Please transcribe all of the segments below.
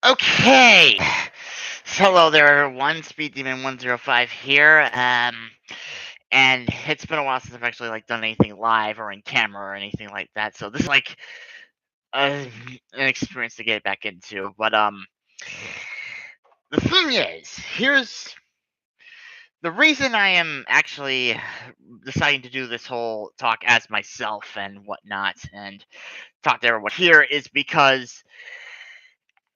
Okay. Hello there, one Speed Demon 105 here. And it's been a while since I've actually done anything live or in camera or anything like that. So this is an experience to get back into. But the thing is, here's the reason I am actually deciding to do this whole talk as myself and whatnot, and talk to everyone here is because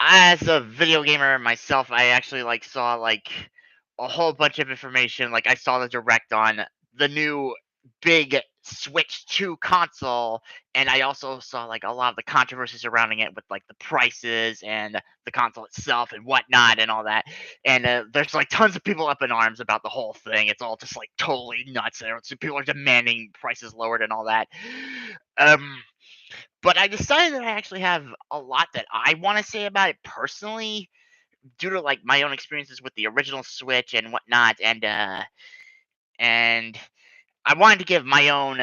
as a video gamer myself, I actually saw a whole bunch of information. Like I saw the direct on the new big Switch 2 console, and I also saw a lot of the controversy surrounding it with the prices and the console itself and whatnot and all that. And there's tons of people up in arms about the whole thing. It's all just totally nuts. So people are demanding prices lowered and all that. Um, but I decided that I actually have a lot that I want to say about it personally, due to my own experiences with the original Switch and whatnot, and I wanted to give my own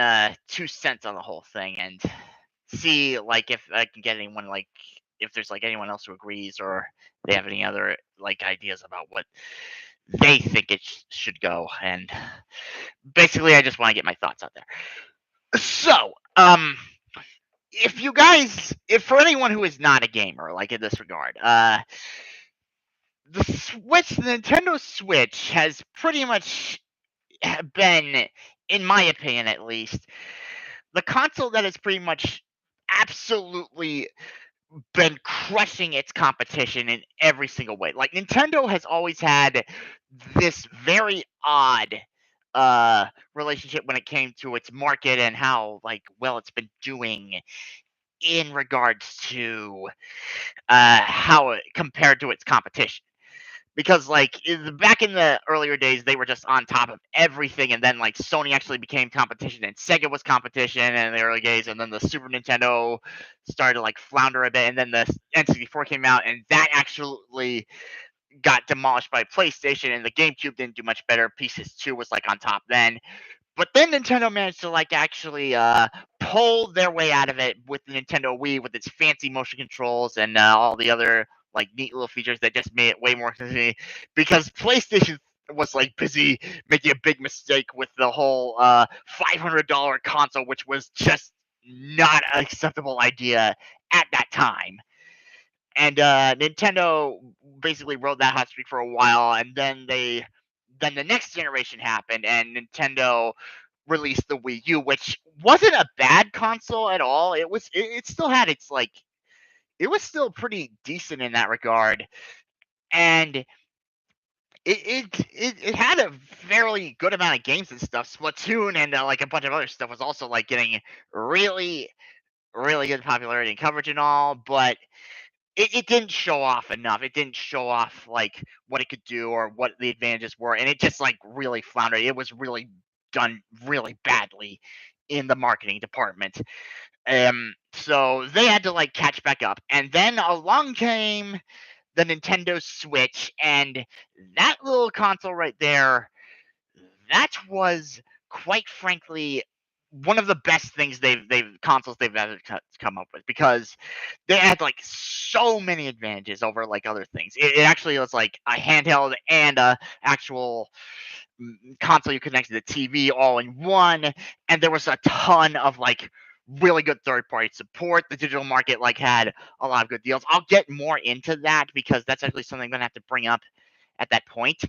2 cents on the whole thing and see if I can get anyone if there's anyone else who agrees or they have any other ideas about what they think it should go. And basically, I just want to get my thoughts out there. So, if for anyone who is not a gamer, in this regard, the Nintendo Switch has pretty much been, in my opinion at least, the console that has pretty much absolutely been crushing its competition in every single way. Like Nintendo has always had this very odd relationship when it came to its market and how well it's been doing in regards to how it compared to its competition. Because back in the earlier days, they were just on top of everything, and then Sony actually became competition, and Sega was competition in the early days, and then the Super Nintendo started to flounder a bit, and then the N64 came out, and that actually got demolished by PlayStation, and the GameCube didn't do much better. PS2 was on top then, but then Nintendo managed to actually pull their way out of it with the Nintendo Wii with its fancy motion controls and all the other neat little features that just made it way more convenient. Because PlayStation was busy making a big mistake with the whole $500 console, which was just not an acceptable idea at that time. And Nintendo basically rode that hot streak for a while, and then the next generation happened, and Nintendo released the Wii U, which wasn't a bad console at all. It still had its it was still pretty decent in that regard, and it had a fairly good amount of games and stuff. Splatoon and a bunch of other stuff was also getting really really good popularity and coverage and all, but it didn't show off enough. It didn't show off what it could do or what the advantages were, and it just really floundered. It was really done really badly in the marketing department. So they had to catch back up, and then along came the Nintendo Switch, and that little console right there, that was quite frankly one of the best things they've consoles they've ever come up with, because they had so many advantages over other things. It actually was a handheld and a actual console you connect to the TV all in one, and there was a ton of really good third party support. The digital market had a lot of good deals. I'll get more into that because that's actually something I'm gonna have to bring up at that point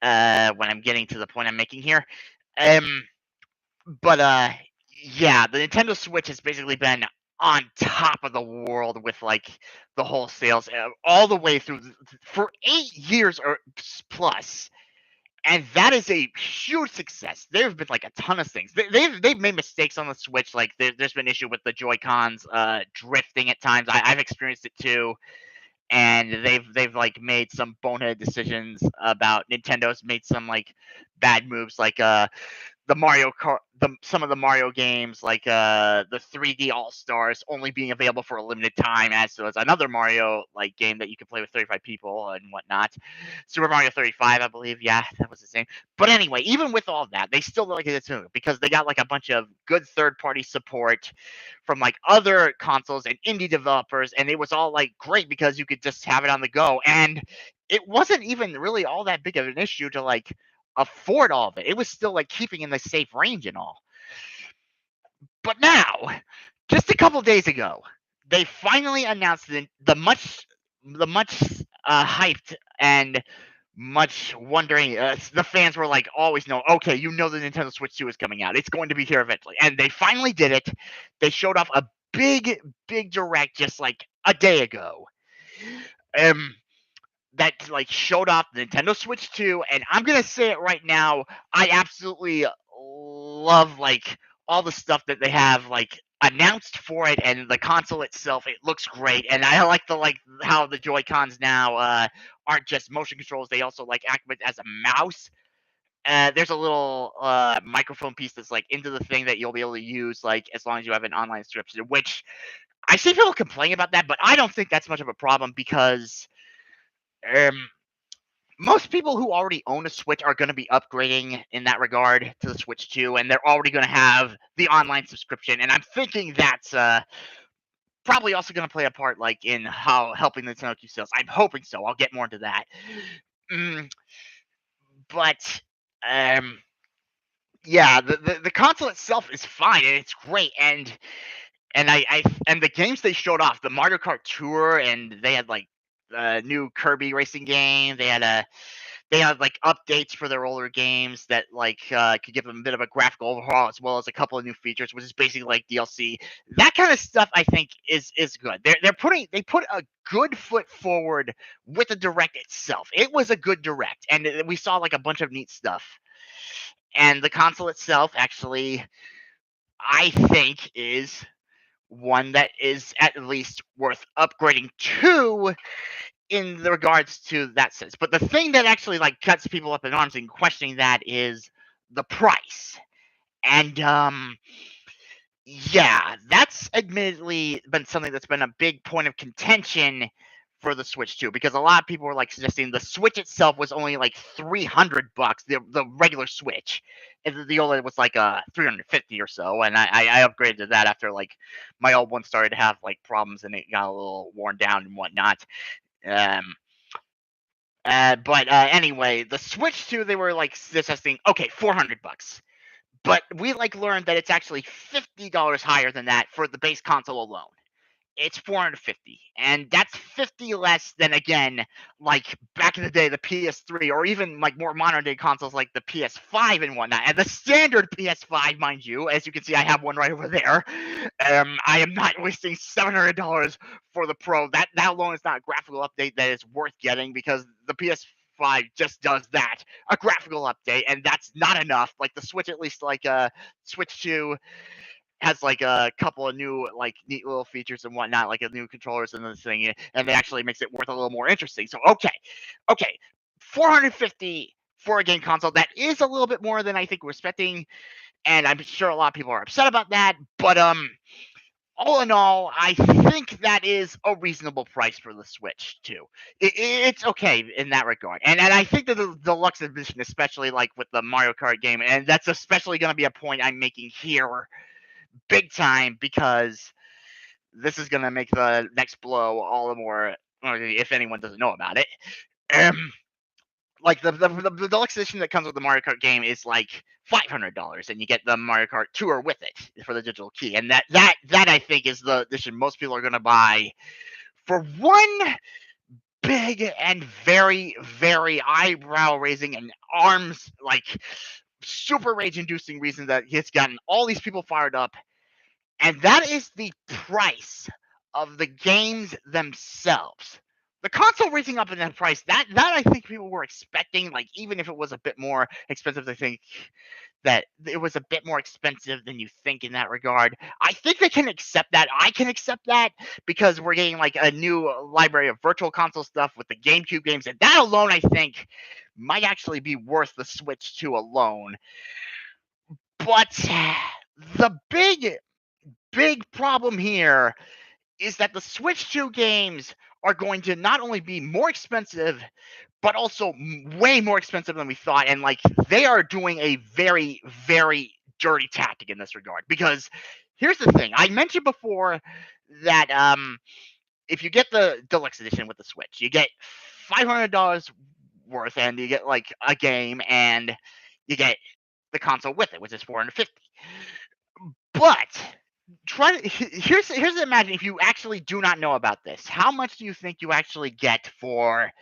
when I'm getting to the point I'm making here. Um, but yeah, the Nintendo Switch has basically been on top of the world with the whole sales all the way through for 8 years or plus, and that is a huge success. There have been a ton of things. They've made mistakes on the Switch. There's been issue with the Joy Cons drifting at times. I've experienced it too, and they've made some bonehead decisions about Nintendo's made some bad moves the Mario Kart, some of the Mario games, like the 3D All Stars, only being available for a limited time, as well as another Mario like game that you can play with 35 people and whatnot. Super Mario 35, I believe. Yeah, that was his name. But anyway, even with all that, they still like it too because they got like a bunch of good third-party support from like other consoles and indie developers, and it was all like great because you could just have it on the go, and it wasn't even really all that big of an issue to like afford all of it. It was still like keeping in the safe range and all. But now, just a couple days ago, they finally announced the much hyped and much wondering. The fans were like, always know, okay, the Nintendo Switch 2 is coming out. It's going to be here eventually, and they finally did it. They showed off a big direct just like a day ago. Um, that like showed off the Nintendo Switch 2, and I'm gonna say it right now, I absolutely love like all the stuff that they have like announced for it, and the console itself. It looks great, and I like the like how the Joy Cons now aren't just motion controls; they also like activate as a mouse. There's a little microphone piece that's like into the thing that you'll be able to use like as long as you have an online subscription. Which I see people complain about that, but I don't think that's much of a problem because um, most people who already own a Switch are going to be upgrading in that regard to the Switch 2, and they're already going to have the online subscription. And I'm thinking that's probably also going to play a part, like in how helping Nintendo keep sales. I'm hoping so. I'll get more into that. Mm, but um, yeah, the console itself is fine and it's great, and the games they showed off, the Mario Kart Tour, and they had like a new Kirby racing game. They had like updates for their older games that like could give them a bit of a graphical overhaul as well as a couple of new features, which is basically like DLC. That kind of stuff I think is good. They put a good foot forward with the direct itself. It was a good direct, and we saw like a bunch of neat stuff. And the console itself actually, I think, is one that is at least worth upgrading to in the regards to that sense. But the thing that actually like cuts people up in arms in questioning that is the price. And yeah, that's admittedly been something that's been a big point of contention for the Switch 2 because a lot of people were like suggesting the Switch itself was only like $300, the regular Switch, and the OLED was like 350 or so. And I upgraded to that after like my old one started to have like problems and it got a little worn down and whatnot. Um, but anyway, the Switch 2 they were like suggesting okay, $400. But we like learned that it's actually $50 higher than that for the base console alone. It's 450, and that's 50 less than again like back in the day the PS3 or even like more modern day consoles like the PS5 and whatnot. And the standard PS5, mind you, as you can see, I have one right over there. I am not wasting $700 for the Pro. That alone is not a graphical update that is worth getting because the PS5 just does that, a graphical update, and that's not enough. Like the Switch, at least like Switch 2 has like a couple of new like neat little features and whatnot, like a new controllers and this thing, and it actually makes it worth a little more interesting. So okay, 450 for a game console. That is a little bit more than I think we're expecting, and I'm sure a lot of people are upset about that. But all in all, I think that is a reasonable price for the Switch too. It's okay in that regard, and I think that the deluxe edition, especially like with the Mario Kart game, and that's especially going to be a point I'm making here big time because this is gonna make the next blow all the more, or if anyone doesn't know about it. Um, like the deluxe edition that comes with the Mario Kart game is like $500, and you get the Mario Kart Tour with it for the digital key, and that I think is the edition most people are gonna buy for one big and very eyebrow raising and arms like super rage inducing reason that it's gotten all these people fired up. And that is the price of the games themselves. The console raising up in that price, that I think people were expecting, like even if it was a bit more expensive, I think that it was a bit more expensive than you think in that regard. I think they can accept that. I can accept that because we're getting like a new library of virtual console stuff with the GameCube games, and that alone I think might actually be worth the Switch 2 alone. But the big problem here is that the Switch 2 games are going to not only be more expensive, but also way more expensive than we thought. And like they are doing a very, very dirty tactic in this regard. Because here's the thing: I mentioned before that if you get the deluxe edition with the Switch, you get $500 worth, and you get like a game, and you get the console with it, which is 450. But here's imagine if you actually do not know about this. How much do you think you actually get for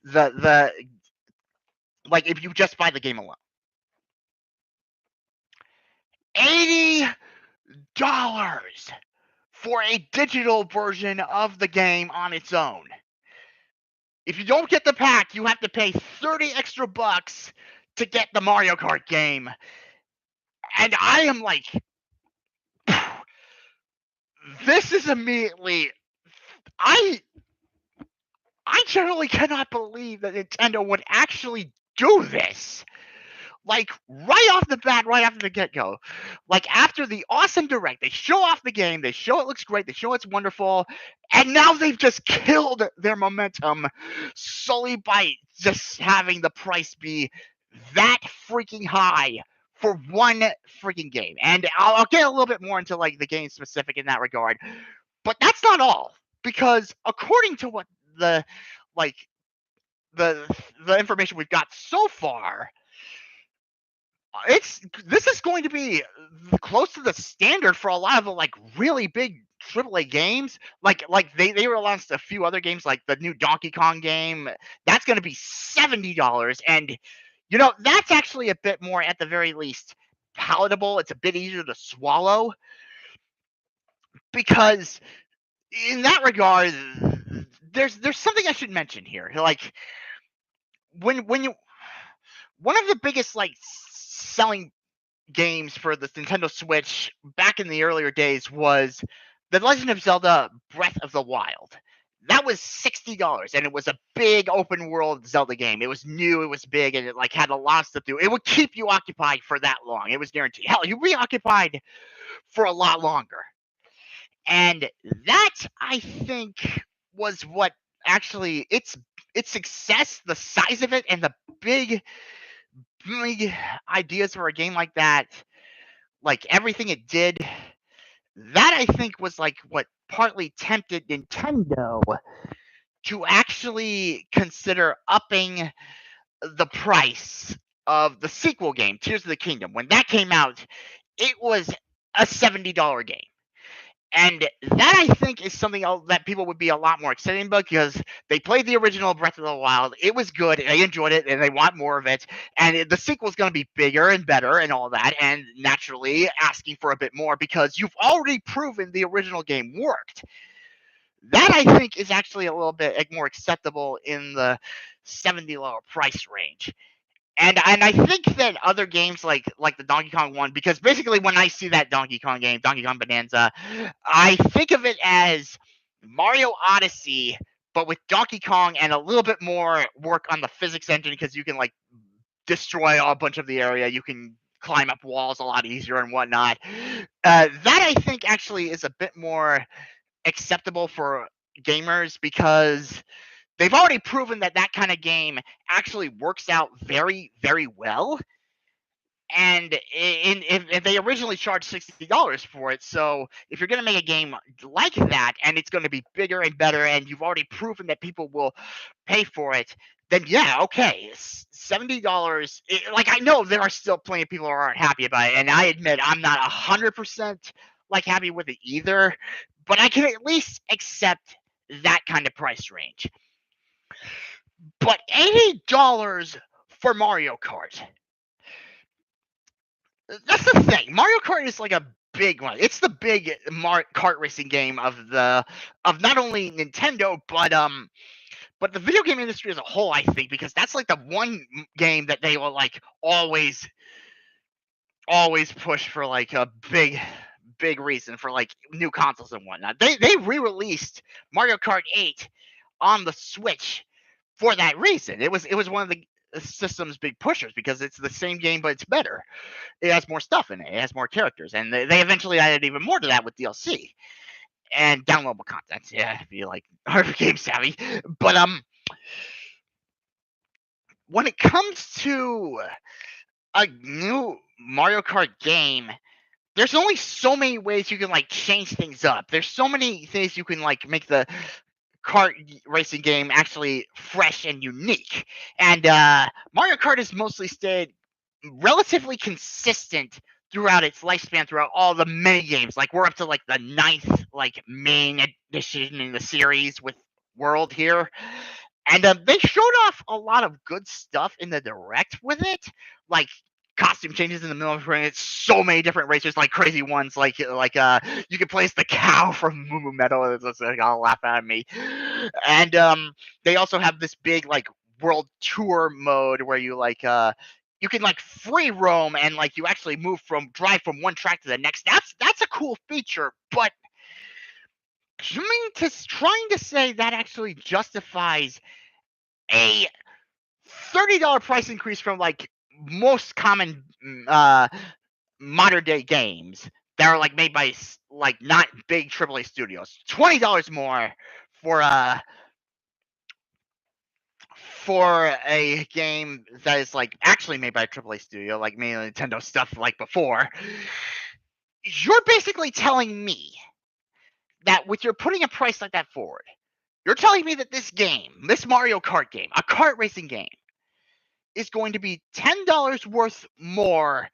the like if you just buy the game alone? $80 for a digital version of the game on its own. If you don't get the pack, you have to pay 30 extra bucks to get the Mario Kart game. And I am like, this is immediately I generally cannot believe that Nintendo would actually do this. Like right off the bat, right after the get-go. Like after the awesome direct, they show off the game, they show it looks great, they show it's wonderful, and now they've just killed their momentum solely by just having the price be that freaking high for one freaking game. And I'll get a little bit more into like the game specific in that regard. But that's not all, because according to what the like the information we've got so far, this is going to be close to the standard for a lot of the like really big AAA games. Like they released a few other games, like the new Donkey Kong game. That's going to be $70, and that's actually a bit more, at the very least, palatable. It's a bit easier to swallow, because in that regard, there's something I should mention here. Like when you one of the biggest like selling games for the Nintendo Switch back in the earlier days was The Legend of Zelda Breath of the Wild. That was $60, and it was a big open world Zelda game. It was new, it was big, and it like had a lot of stuff to do. It would keep you occupied for that long. It was guaranteed. Hell, you'd be occupied for a lot longer. And that, I think, was what actually its success, the size of it, and the big ideas for a game like that, like everything it did, that I think was like what partly tempted Nintendo to actually consider upping the price of the sequel game, Tears of the Kingdom. When that came out, it was a $70 game. And that, I think, is something that people would be a lot more excited about, because they played the original Breath of the Wild. It was good. They enjoyed it, and they want more of it. And the sequel's going to be bigger and better and all that, and naturally asking for a bit more, because you've already proven the original game worked. That, I think, is actually a little bit more acceptable in the $70 price range. And I think that other games like the Donkey Kong one, because basically when I see that Donkey Kong game, Donkey Kong Bonanza, I think of it as Mario Odyssey, but with Donkey Kong and a little bit more work on the physics engine, because you can like destroy a bunch of the area, you can climb up walls a lot easier and whatnot. That, I think, actually is a bit more acceptable for gamers, because they've already proven that that kind of game actually works out very, very well. And if they originally charged $60 for it, so if you're going to make a game like that, and it's going to be bigger and better, and you've already proven that people will pay for it, then yeah, okay, $70. Like, I know there are still plenty of people who aren't happy about it, and I admit I'm not 100% like happy with it either, but I can at least accept that kind of price range. But $80 for Mario Kart. That's the thing. Mario Kart is like a big one. It's the big kart racing game of not only Nintendo, but the video game industry as a whole, I think, because that's like the one game that they will like always push for like a big reason for like new consoles and whatnot. They re-released Mario Kart 8 on the Switch for that reason. It was one of the system's big pushers because it's the same game but it's better. It has more stuff in it. It has more characters, and they eventually added even more to that with DLC and downloadable content. Yeah, if you like are game savvy. But when it comes to a new Mario Kart game, there's only so many ways you can like change things up. There's so many things you can like make the kart racing game actually fresh and unique. And Mario Kart has mostly stayed relatively consistent throughout its lifespan, throughout all the mini games. Like we're up to like the ninth like main edition in the series with World here. And they showed off a lot of good stuff in the direct with it, like costume changes in the middle of it. So many different racers, like crazy ones, like you can play as the cow from Moo Moo Meadow. It's like, I'll laugh at me. And they also have this big like world tour mode where you like you can like free roam and like you actually drive from one track to the next. That's a cool feature, but trying to say that actually justifies a $30 price increase from like most common modern day games that are like made by like not big AAA studios. $20 more for a game that is like actually made by a AAA studio, like mainly Nintendo stuff like before. You're basically telling me that with your putting a price like that forward, you're telling me that this game, this Mario Kart game, a kart racing game, is going to be $10 worth more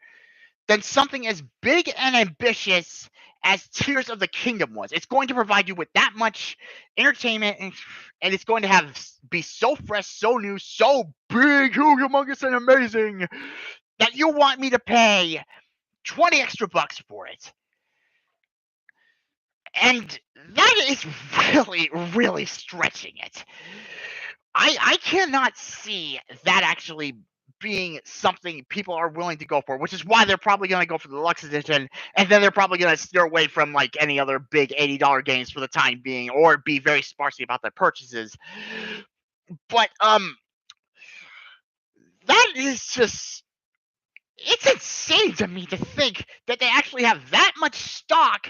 than something as big and ambitious as Tears of the Kingdom was. It's going to provide you with that much entertainment, and it's going to be so fresh, so new, so big, humongous, and amazing that you want me to pay 20 extra bucks for it. And that is really, really stretching it. I cannot see that actually being something people are willing to go for, which is why they're probably going to go for the deluxe edition, and then they're probably going to steer away from like any other big $80 games for the time being, or be very sparsy about their purchases. But that is just, it's insane to me to think that they actually have that much stock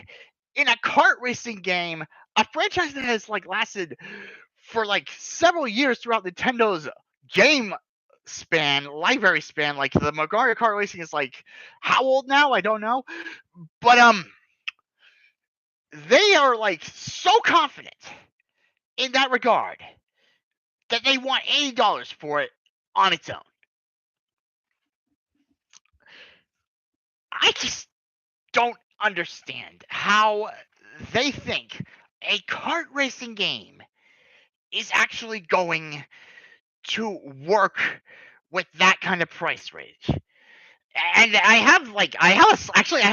in a kart racing game, a franchise that has like lasted for like several years throughout Nintendo's game library span. Like the Mario Kart Racing is like how old now? I don't know. But they are like so confident in that regard that they want $80 for it on its own. I just don't understand how they think a kart racing game is actually going to work with that kind of price range. And I have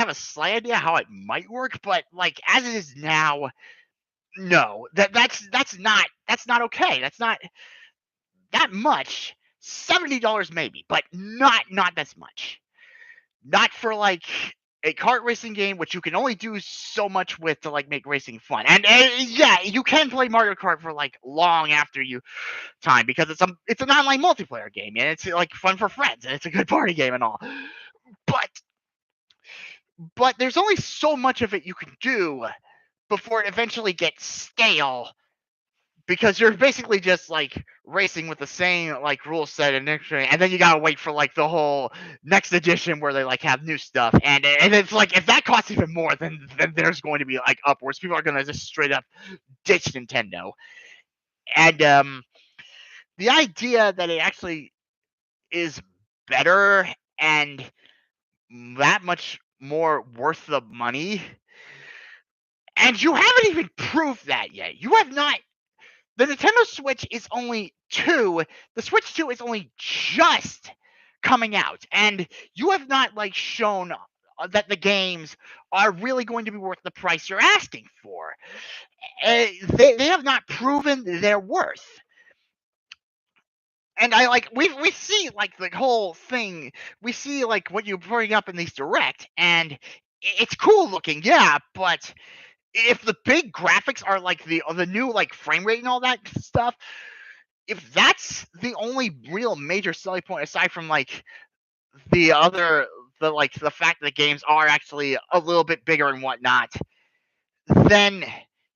a slight idea how it might work, but like as it is now, no, that's not okay. That's not that much. $70 maybe, but not that much. Not for like a kart racing game, which you can only do so much with to like make racing fun. And yeah, you can play Mario Kart for like long after you time because it's an online multiplayer game and it's like fun for friends and it's a good party game and all. But there's only so much of it you can do before it eventually gets stale because you're basically just like racing with the same like rule set and then you gotta wait for like the whole next edition where they like have new stuff and it's like if that costs even more then there's going to be like upwards. People are gonna just straight up ditch Nintendo. And the idea that it actually is better and that much more worth the money, and you haven't even proved that yet. You have not. The Nintendo Switch is only two. The Switch 2 is only just coming out, and you have not like shown that the games are really going to be worth the price you're asking for. They have not proven their worth. And I like we see like the whole thing. We see like what you bring up in these direct, and it's cool looking, yeah. But if the big graphics are like the new like frame rate and all that stuff, if that's the only real major selling point aside from like the other the fact that games are actually a little bit bigger and whatnot, then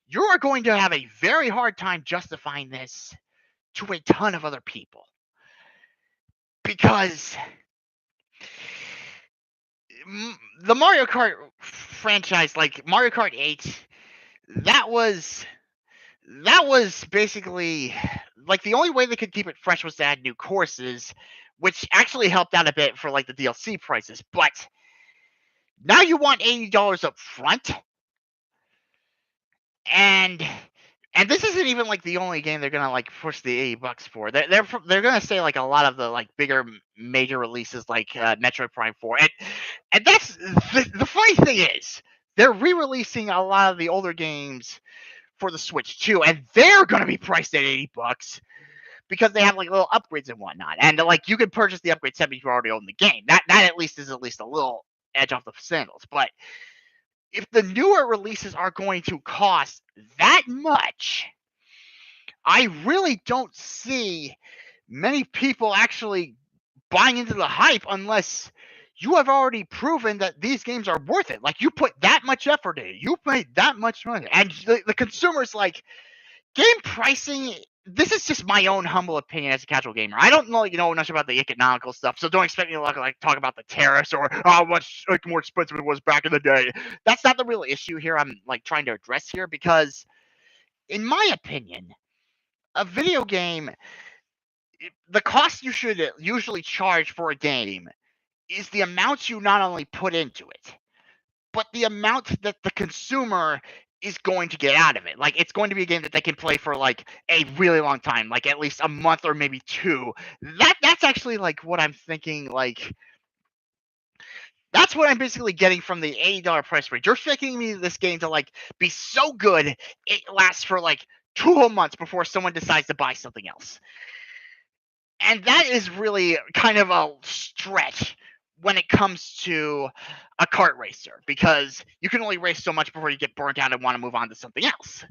you are going to have a very hard time justifying this to a ton of other people. Because the Mario Kart franchise, like Mario Kart 8, that was basically like the only way they could keep it fresh was to add new courses, which actually helped out a bit for like the DLC prices. But now you want $80 up front, and this isn't even like the only game they're gonna like push the $80 for. They're gonna say like a lot of the like bigger major releases like Metroid Prime 4, and that's the funny thing is they're re-releasing a lot of the older games for the Switch too, and they're gonna be priced at $80 because they have like little upgrades and whatnot, and like you can purchase the upgrade set if you already own the game. That at least is at least a little edge off the sandals. But if the newer releases are going to cost that much, I really don't see many people actually buying into the hype unless you have already proven that these games are worth it. Like you put that much effort in, you paid that much money, and the consumer's like, game pricing. This is just my own humble opinion as a casual gamer. I don't know, much about the economical stuff, so don't expect me to like talk about the tariffs or how much like more expensive it was back in the day. That's not the real issue here. I'm like trying to address here because, in my opinion, a video game, the cost you should usually charge for a game is the amount you not only put into it, but the amount that the consumer is going to get out of it. Like it's going to be a game that they can play for like a really long time, like at least a month or maybe two. That's actually like what I'm thinking. Like that's what I'm basically getting from the $80 price range. You're expecting me this game to like be so good it lasts for like 2 whole months before someone decides to buy something else. And that is really kind of a stretch when it comes to a kart racer because you can only race so much before you get burnt out and want to move on to something else.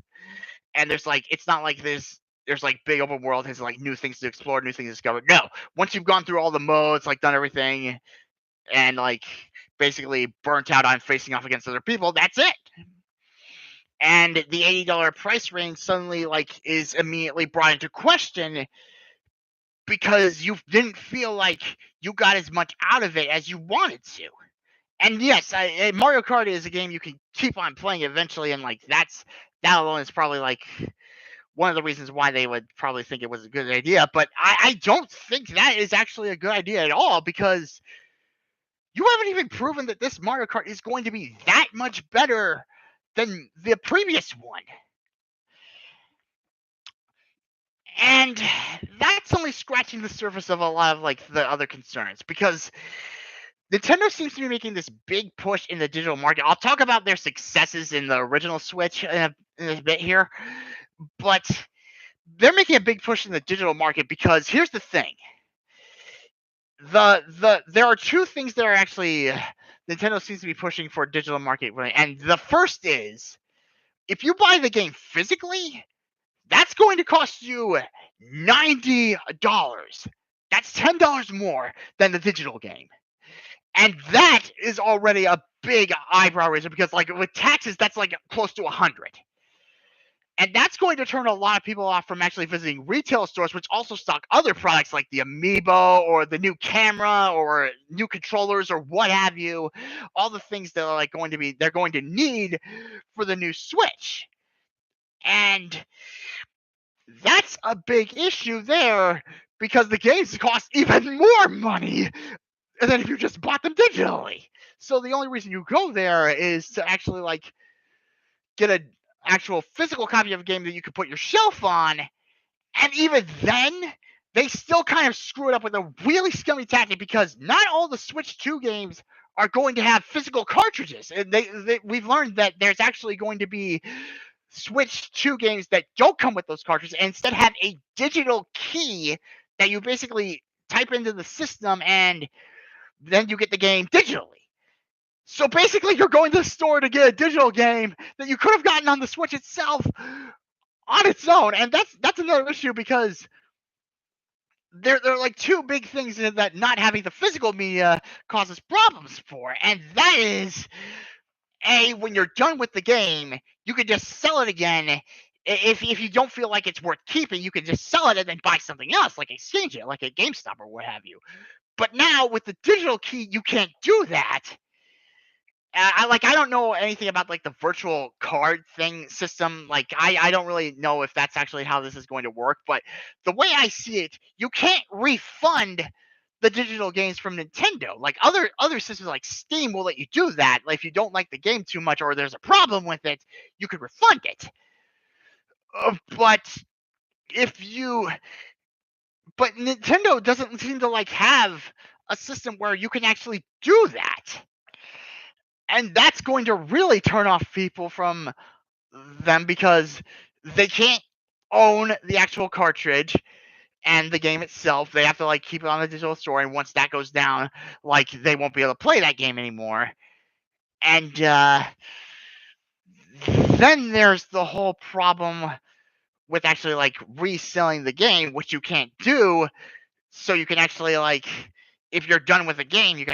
And there's like, it's not like there's like big open world has like new things to explore, new things to discover. No, once you've gone through all the modes, like done everything, and like basically burnt out on facing off against other people, that's it. And the $80 price range suddenly like is immediately brought into question because you didn't feel like you got as much out of it as you wanted to. And yes, Mario Kart is a game you can keep on playing eventually, and like that alone is probably like one of the reasons why they would probably think it was a good idea. But I don't think that is actually a good idea at all because you haven't even proven that this Mario Kart is going to be that much better than the previous one. And that's only scratching the surface of a lot of like the other concerns because Nintendo seems to be making this big push in the digital market. I'll talk about their successes in the original Switch in a bit here, but they're making a big push in the digital market because here's the thing: there are two things that are actually Nintendo seems to be pushing for digital market, and the first is if you buy the game physically, that's going to cost you $90. That's $10 more than the digital game. And that is already a big eyebrow raiser because, like, with taxes, that's like close to 100. And that's going to turn a lot of people off from actually visiting retail stores, which also stock other products like the Amiibo or the new camera or new controllers or what have you. All the things that are like they're going to need for the new Switch. And that's a big issue there because the games cost even more money than if you just bought them digitally. So the only reason you go there is to actually like get an actual physical copy of a game that you could put your shelf on. And even then, they still kind of screw it up with a really scummy tactic because not all the Switch 2 games are going to have physical cartridges. And we've learned that there's actually going to be Switch 2 games that don't come with those cartridges and instead have a digital key that you basically type into the system and then you get the game digitally. So basically, you're going to the store to get a digital game that you could have gotten on the Switch itself on its own, and that's another issue because they're like two big things that not having the physical media causes problems for, and that is when you're done with the game, you can just sell it again. If you don't feel like it's worth keeping, you can just sell it and then buy something else, like exchange it, like a GameStop or what have you. But now with the digital key, you can't do that. I don't know anything about like the virtual card thing system. Like I don't really know if that's actually how this is going to work. But the way I see it, you can't refund the digital games from Nintendo. Like other systems like Steam will let you do that. Like if you don't like the game too much or there's a problem with it, you could refund it. But if you but Nintendo doesn't seem to like have a system where you can actually do that. And that's going to really turn off people from them because they can't own the actual cartridge and the game itself. They have to like keep it on the digital store, and once that goes down, like they won't be able to play that game anymore. And then there's the whole problem with actually like reselling the game, which you can't do. So you can actually like, if you're done with the game, you can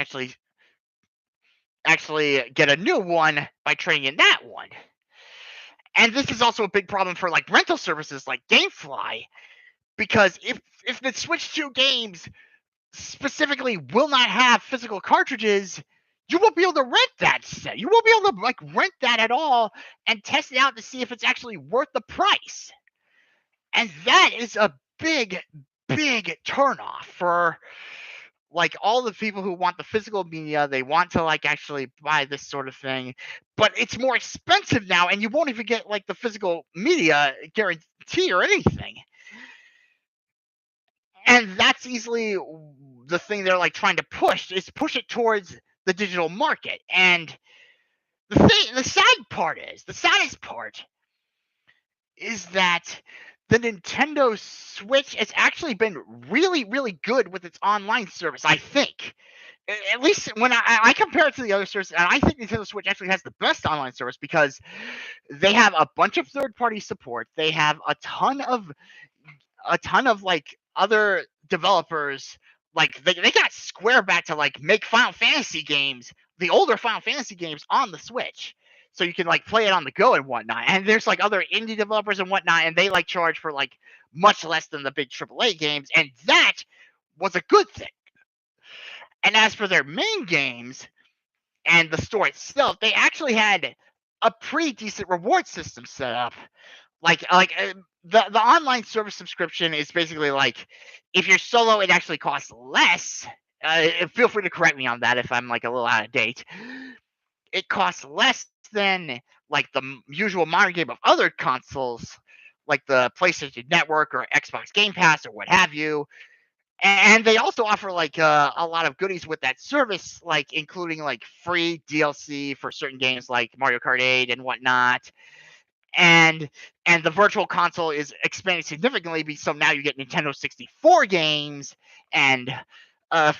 actually get a new one by trading in that one. And this is also a big problem for like rental services like GameFly, because if the Switch 2 games specifically will not have physical cartridges, you won't be able to rent that set. You won't be able to like rent that at all and test it out to see if it's actually worth the price. And that is a big, big turnoff for like all the people who want the physical media. They want to like actually buy this sort of thing, but it's more expensive now, and you won't even get like the physical media guarantee or anything. And that's easily the thing they're like trying to push it towards the digital market. And the saddest part is that the Nintendo Switch has actually been really, really good with its online service, I think. At least when I compare it to the other services, and I think Nintendo Switch actually has the best online service because they have a bunch of third-party support. They have a ton of like other developers. Like they got Square back to like make Final Fantasy games, the older Final Fantasy games on the Switch. So you can like play it on the go and whatnot. And there's like other indie developers and whatnot, and they like charge for like much less than the big AAA games, and that was a good thing. And as for their main games and the store itself, they actually had a pretty decent reward system set up. The online service subscription is basically like, if you're solo, it actually costs less. Feel free to correct me on that if I'm like a little out of date. It costs less than like the usual modern game of other consoles, like the PlayStation Network or Xbox Game Pass or what have you. And they also offer like a lot of goodies with that service, like including like free DLC for certain games like Mario Kart 8 and whatnot. And the virtual console is expanding significantly, so now you get Nintendo 64 games and uh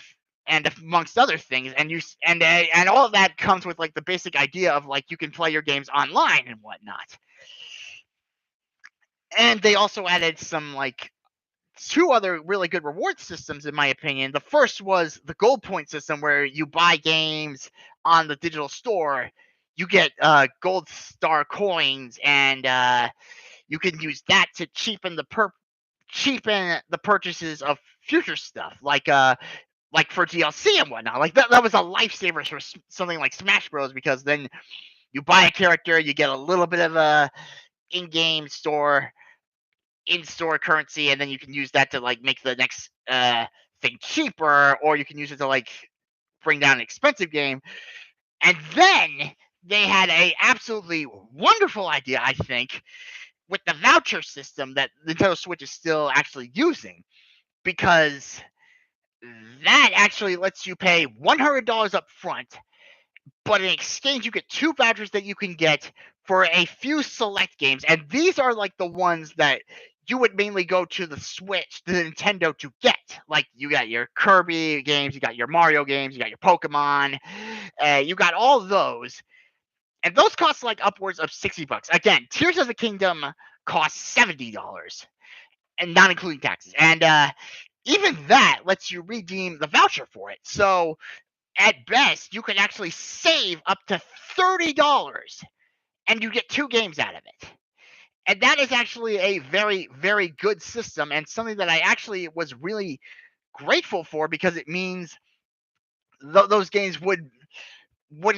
and amongst other things, and all of that comes with like the basic idea of like you can play your games online and whatnot. And they also added some like two other really good reward systems, in my opinion. The first was the gold point system, where you buy games on the digital store, you get gold star coins, and you can use that to cheapen the purchases of future stuff, like for DLC and whatnot. Like that was a lifesaver for something like Smash Bros. Because then you buy a character, you get a little bit of a in-game store in-store currency, and then you can use that to like make the next thing cheaper, or you can use it to like bring down an expensive game. And then they had a absolutely wonderful idea, I think, with the voucher system that Nintendo Switch is still actually using, because that actually lets you pay $100 up front, but in exchange you get two vouchers that you can get for a few select games, and these are like the ones that you would mainly go to the Switch, the Nintendo, to get. Like you got your Kirby games, you got your Mario games, you got your Pokemon, you got all those, and those cost like upwards of $60. Again, Tears of the Kingdom costs $70, and not including taxes. And even that lets you redeem the voucher for it. So at best, you can actually save up to $30 and you get 2 games out of it. And that is actually a very, very good system and something that I actually was really grateful for because it means those games wouldn't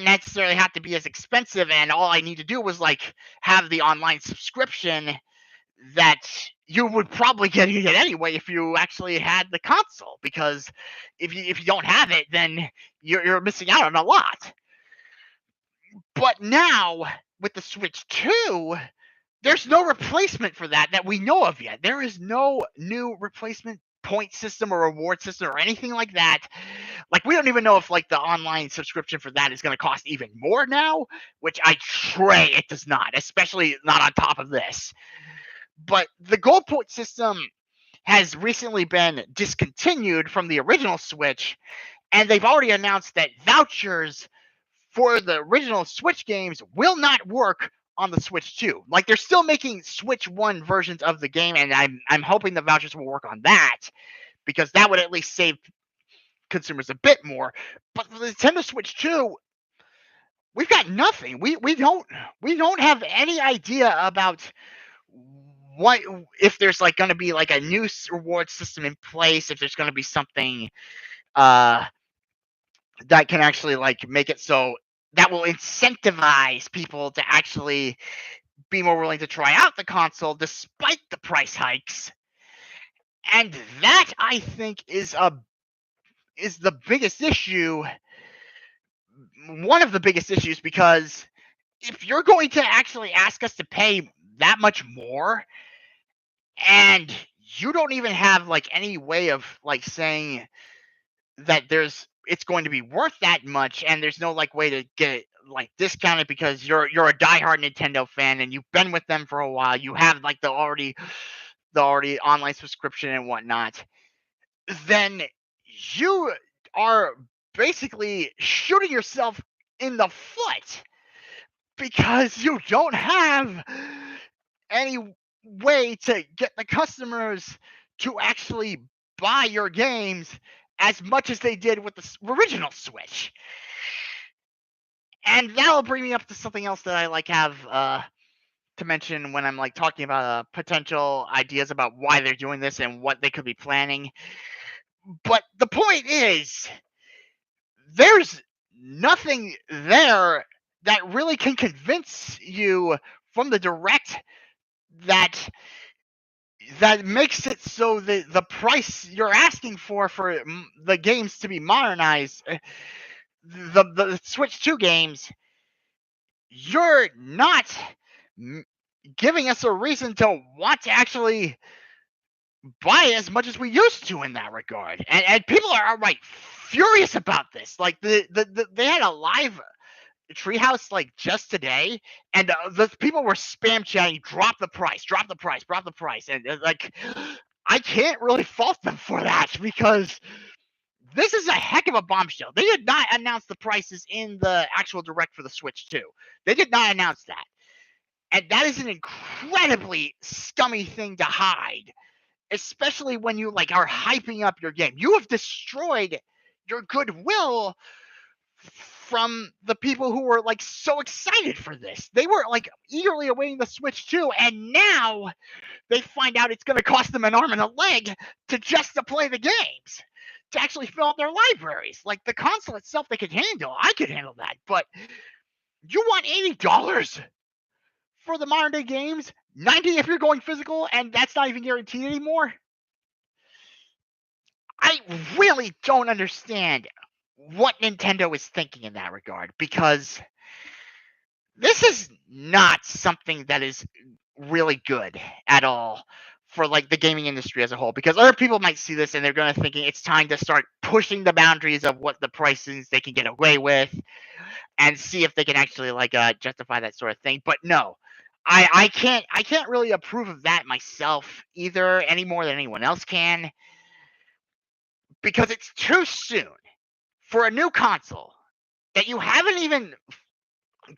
necessarily have to be as expensive, and all I need to do was like have the online subscription that you would probably get anyway if you actually had the console. Because if you don't have it, then you're missing out on a lot. But now with the Switch 2, there's no replacement for that we know of yet. There is no new replacement point system or reward system or anything like that. Like, we don't even know if like the online subscription for that is going to cost even more now, which I pray it does not, especially not on top of this. But the gold point system has recently been discontinued from the original Switch, and they've already announced that vouchers for the original Switch games will not work on the Switch 2. Like, they're still making Switch 1 versions of the game, and I'm hoping the vouchers will work on that because that would at least save consumers a bit more. But for the Nintendo Switch 2, we've got nothing. We don't have any idea about what if there's like going to be like a new reward system in place, if there's going to be something uh that can actually like make it so that will incentivize people to actually be more willing to try out the console despite the price hikes. And that, I think, is the biggest issue, one of the biggest issues, because if you're going to actually ask us to pay that much more and you don't even have like any way of like saying that it's going to be worth that much, and there's no like way to get it like discounted because you're a diehard Nintendo fan and you've been with them for a while, you have like the already online subscription and whatnot, then you are basically shooting yourself in the foot because you don't have any way to get the customers to actually buy your games as much as they did with the original Switch. And that'll bring me up to something else that I like have to mention when I'm like talking about potential ideas about why they're doing this and what they could be planning. But the point is, there's nothing there that really can convince you from the direct that makes it so the price you're asking for the games to be modernized, the Switch 2 games, you're not giving us a reason to want to actually buy as much as we used to in that regard. And people are outright furious about this. Like they had a live treehouse like just today, and the people were spam chatting, drop the price, drop the price, drop the price, and like I can't really fault them for that because this is a heck of a bombshell. They did not announce the prices in the actual direct for the Switch 2. They did not announce that. And that is an incredibly scummy thing to hide, especially when you like are hyping up your game. You have destroyed your goodwill from the people who were like so excited for this. They were like eagerly awaiting the Switch 2, and now they find out it's going to cost them an arm and a leg to play the games, to actually fill out their libraries. Like the console itself, they could handle. I could handle that, but you want $80 for the modern day games? 90 if you're going physical, and that's not even guaranteed anymore. I really don't understand what Nintendo is thinking in that regard, because this is not something that is really good at all for like the gaming industry as a whole, because other people might see this and they're going to thinking it's time to start pushing the boundaries of what the prices they can get away with and see if they can actually like justify that sort of thing. But no, I can't really approve of that myself either, any more than anyone else can, because it's too soon for a new console that you haven't even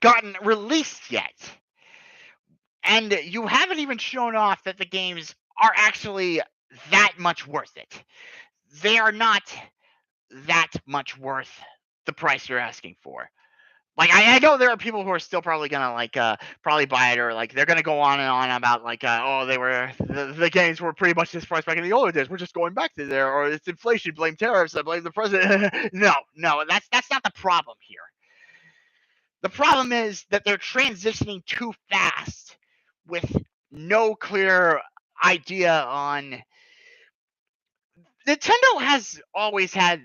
gotten released yet, and you haven't even shown off that the games are actually that much worth it. They are not that much worth the price you're asking for. Like I know there are people who are still probably gonna probably buy it, or like they're gonna go on and on about like oh they were the games were pretty much this price back in the older days. We're just going back to there, or it's inflation, blame tariffs, I blame the president. No, that's not the problem here. The problem is that they're transitioning too fast with no clear idea on. Nintendo has always had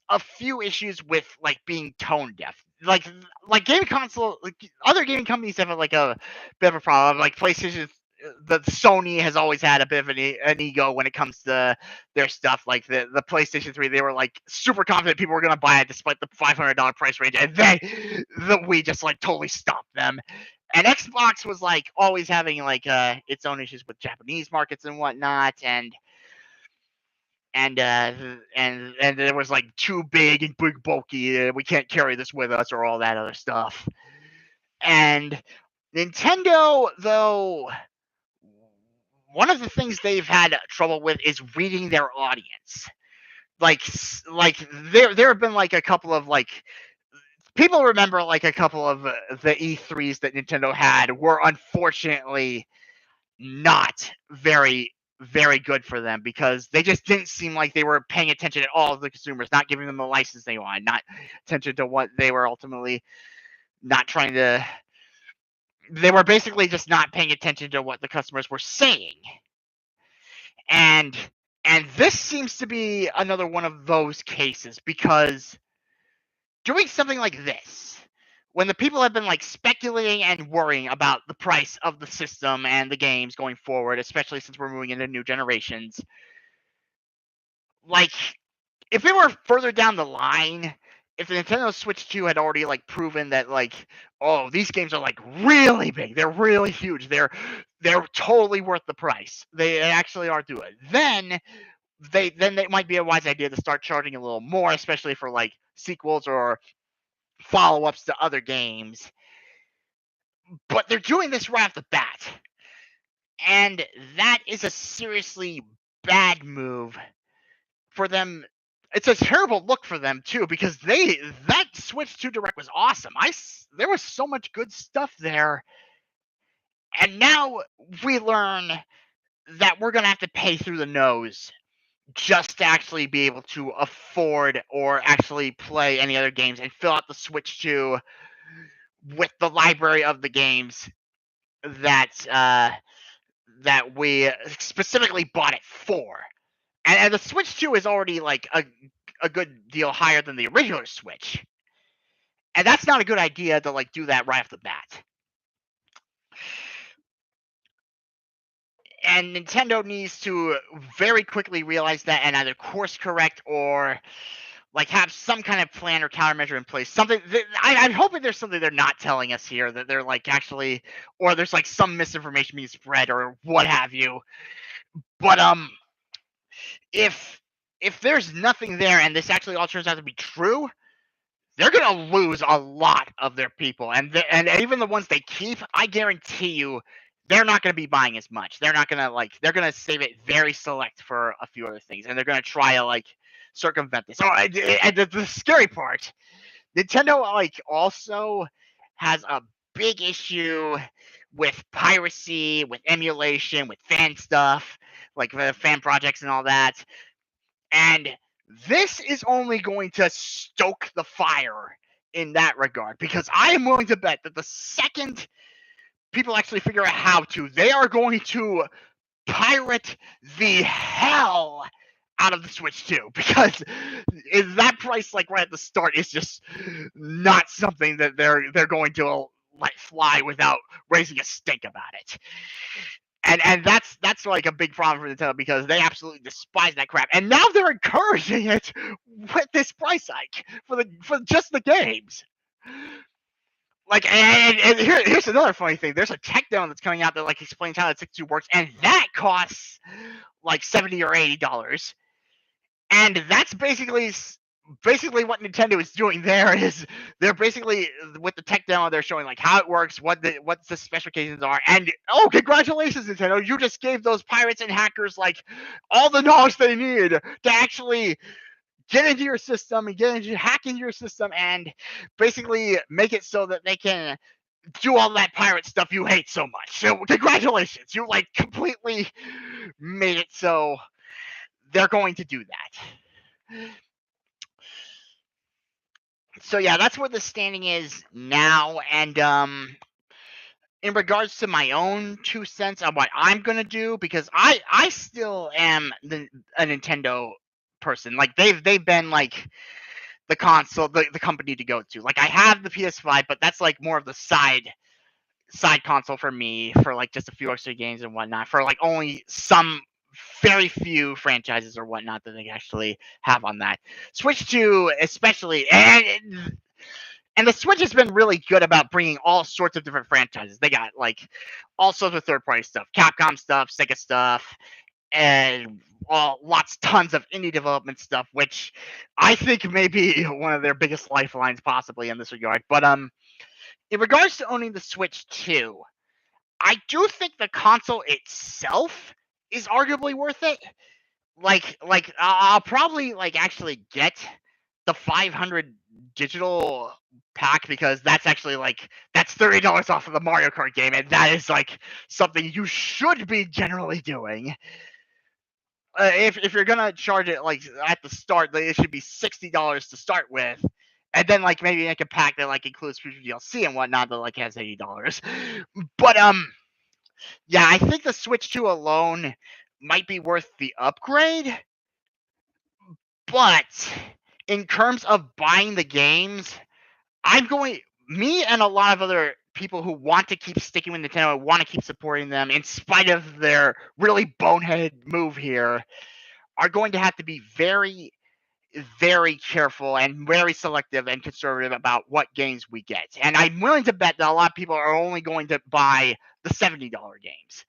a few issues with like being tone deaf. Like gaming console, like other gaming companies have like a bit of a problem. Like PlayStation, the Sony has always had a bit of an ego when it comes to their stuff. Like the PlayStation 3, they were like super confident people were gonna buy it despite the $500 price range, and then the Wii just like totally stopped them. And Xbox was like always having like its own issues with Japanese markets and whatnot, and it was like too big and big bulky. We can't carry this with us, or all that other stuff. And Nintendo, though, one of the things they've had trouble with is reading their audience. Like, there have been like a couple of like people remember like a couple of the E3s that Nintendo had were unfortunately not very good for them, because they just didn't seem like they were paying attention at all to the consumers, not giving them the license they wanted, not attention to what they were ultimately not trying to. They were basically just not paying attention to what the customers were saying, and this seems to be another one of those cases, because doing something like this, when the people have been like speculating and worrying about the price of the system and the games going forward, especially since we're moving into new generations, like if it were further down the line, if the Nintendo Switch 2 had already like proven that like, oh, these games are like really big, they're really huge, they're totally worth the price, they actually are doing, then it might be a wise idea to start charging a little more, especially for like sequels or follow-ups to other games. But they're doing this right off the bat, and that is a seriously bad move for them. It's a terrible look for them too, because that Switch 2 Direct was awesome. There was so much good stuff there, and now we learn that we're gonna have to pay through the nose just to actually be able to afford or actually play any other games and fill out the Switch 2 with the library of the games that that we specifically bought it for. And the Switch 2 is already like a good deal higher than the original Switch. And that's not a good idea to like do that right off the bat. And Nintendo needs to very quickly realize that and either course correct or like have some kind of plan or countermeasure in place. Something that, I'm hoping there's something they're not telling us here, that they're like actually, or there's like some misinformation being spread or what have you. But if there's nothing there and this actually all turns out to be true, they're gonna lose a lot of their people, and even the ones they keep, I guarantee you, they're not gonna be buying as much. They're not gonna like. They're gonna save it very select for a few other things, and they're gonna try to like circumvent this. Oh, and the scary part, Nintendo like also has a big issue with piracy, with emulation, with fan stuff, like fan projects and all that. And this is only going to stoke the fire in that regard, because I am willing to bet that the second people actually figure out how to, they are going to pirate the hell out of the Switch 2, because that price, like right at the start, is just not something that they're going to let fly without raising a stink about it. And that's like a big problem for Nintendo, because they absolutely despise that crap, and now they're encouraging it with this price hike for just the games. Like, and here's another funny thing. There's a tech demo that's coming out that like explains how the 62 works, and that costs like $70 or $80, and that's basically basically what Nintendo is doing there is they're basically with the tech demo they're showing like how it works, what the specifications are, and oh, congratulations Nintendo, you just gave those pirates and hackers like all the knowledge they need to actually get into your system and hack into your system and basically make it so that they can do all that pirate stuff you hate so much. So congratulations, you like completely made it so they're going to do that. So yeah, that's where the standing is now. And in regards to my own 2 cents on what I'm gonna do, because I still am a Nintendo person. Like they've been like the console, the company to go to. Like I have the PS5, but that's like more of the side console for me for like just a few extra games and whatnot. For like only some very few franchises or whatnot that they actually have on that. Switch 2 especially, and the Switch has been really good about bringing all sorts of different franchises. They got like all sorts of third party stuff, Capcom stuff, Sega stuff, and tons of indie development stuff, which I think may be one of their biggest lifelines possibly in this regard. But in regards to owning the Switch 2, I do think the console itself is arguably worth it. I'll probably like actually get the 500 digital pack because that's actually like that's $30 off of the Mario Kart game, and that is like something you should be generally doing. If you're gonna charge it like at the start, it should be $60 to start with, and then like maybe make a pack that like includes future DLC and whatnot that like has $80. But yeah, I think the Switch 2 alone might be worth the upgrade. But in terms of buying the games, me and a lot of other people who want to keep sticking with Nintendo and want to keep supporting them in spite of their really boneheaded move here are going to have to be very, very careful and very selective and conservative about what games we get. And I'm willing to bet that a lot of people are only going to buy the $70 games.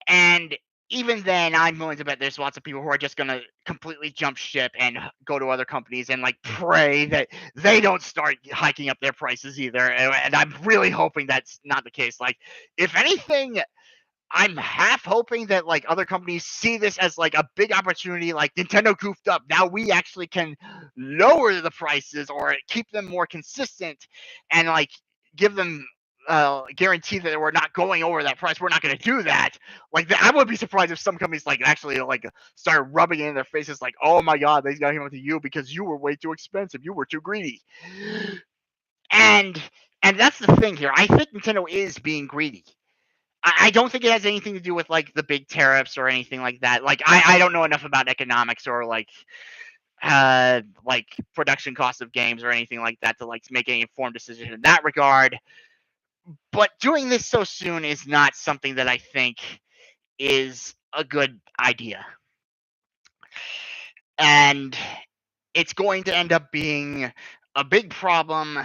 And even then, I'm willing to bet there's lots of people who are just going to completely jump ship and go to other companies and like pray that they don't start hiking up their prices either. And I'm really hoping that's not the case. Like, if anything, I'm half hoping that like other companies see this as like a big opportunity. Like Nintendo goofed up. Now we actually can lower the prices or keep them more consistent and like give them guarantee that we're not going over that price. We're not going to do that. Like I would be surprised if some companies like actually like start rubbing it in their faces like, oh my god, they got him to you because you were way too expensive. You were too greedy. And that's the thing here. I think Nintendo is being greedy. I don't think it has anything to do with like the big tariffs or anything like that. Like I don't know enough about economics or like production costs of games or anything like that to like make any informed decision in that regard. But doing this so soon is not something that I think is a good idea. And it's going to end up being a big problem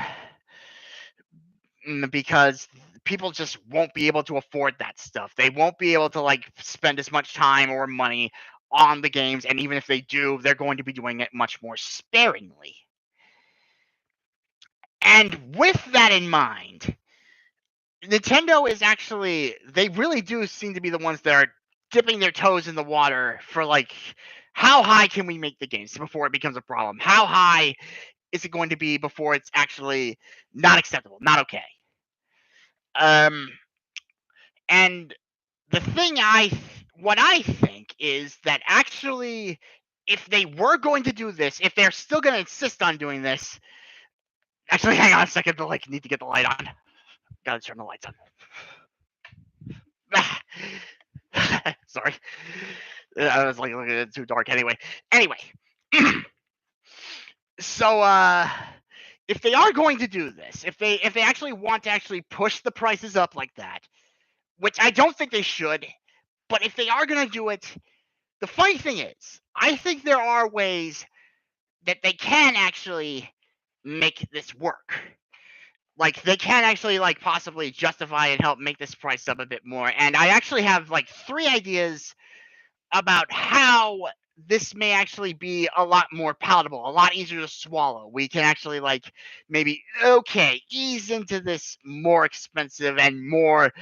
because people just won't be able to afford that stuff. They won't be able to like spend as much time or money on the games, and even if they do, they're going to be doing it much more sparingly. And with that in mind, Nintendo is actually they really do seem to be the ones that are dipping their toes in the water for like how high can we make the games before it becomes a problem? How high is it going to be before it's actually not acceptable, not okay? And the thing what I think is that actually, if they were going to do this, if they're still going to insist on doing this, actually, hang on a second. I need to get the light on. Gotta turn the lights on. Sorry, I was like looking at it too dark. Anyway, so if they are going to do this, if they actually want to actually push the prices up like that, which I don't think they should, but if they are going to do it, the funny thing is, I think there are ways that they can actually make this work. Like they can actually like possibly justify and help make this price up a bit more. And I actually have like 3 ideas about how this may actually be a lot more palatable, a lot easier to swallow. We can actually like maybe okay, ease into this more expensive and more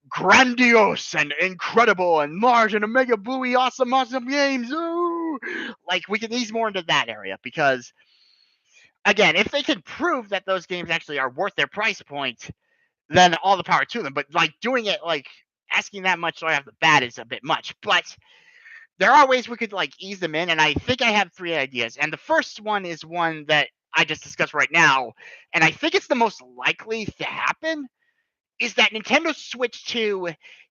grandiose and incredible and large and a mega booey awesome games. Ooh! Like we can ease more into that area because again, if they can prove that those games actually are worth their price point, then all the power to them. But like doing it like asking that much right off the bat is a bit much. But there are ways we could like ease them in, and I think I have three ideas. And the first one is one that I just discussed right now, and I think it's the most likely to happen is that Nintendo Switch 2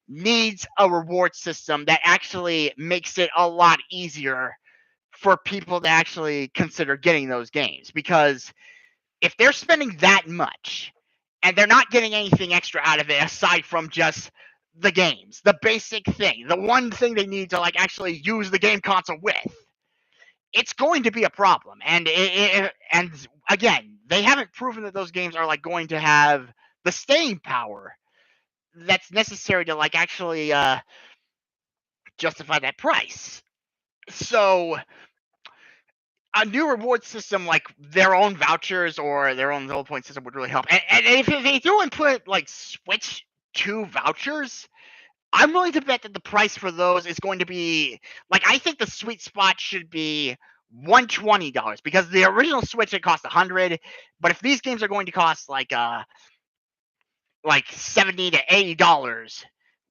needs a reward system that actually makes it a lot easier for people to actually consider getting those games. Because if they're spending that much and they're not getting anything extra out of it aside from just the games, the basic thing, the one thing they need to like actually use the game console with, it's going to be a problem. And again, they haven't proven that those games are like going to have the staying power that's necessary to like actually justify that price. So a new reward system like their own vouchers or their own gold point system would really help. And if they do input like Switch 2 vouchers, I'm willing to bet that the price for those is going to be like I think the sweet spot should be $120 because the original Switch it cost 100, but if these games are going to cost like $70 to $80,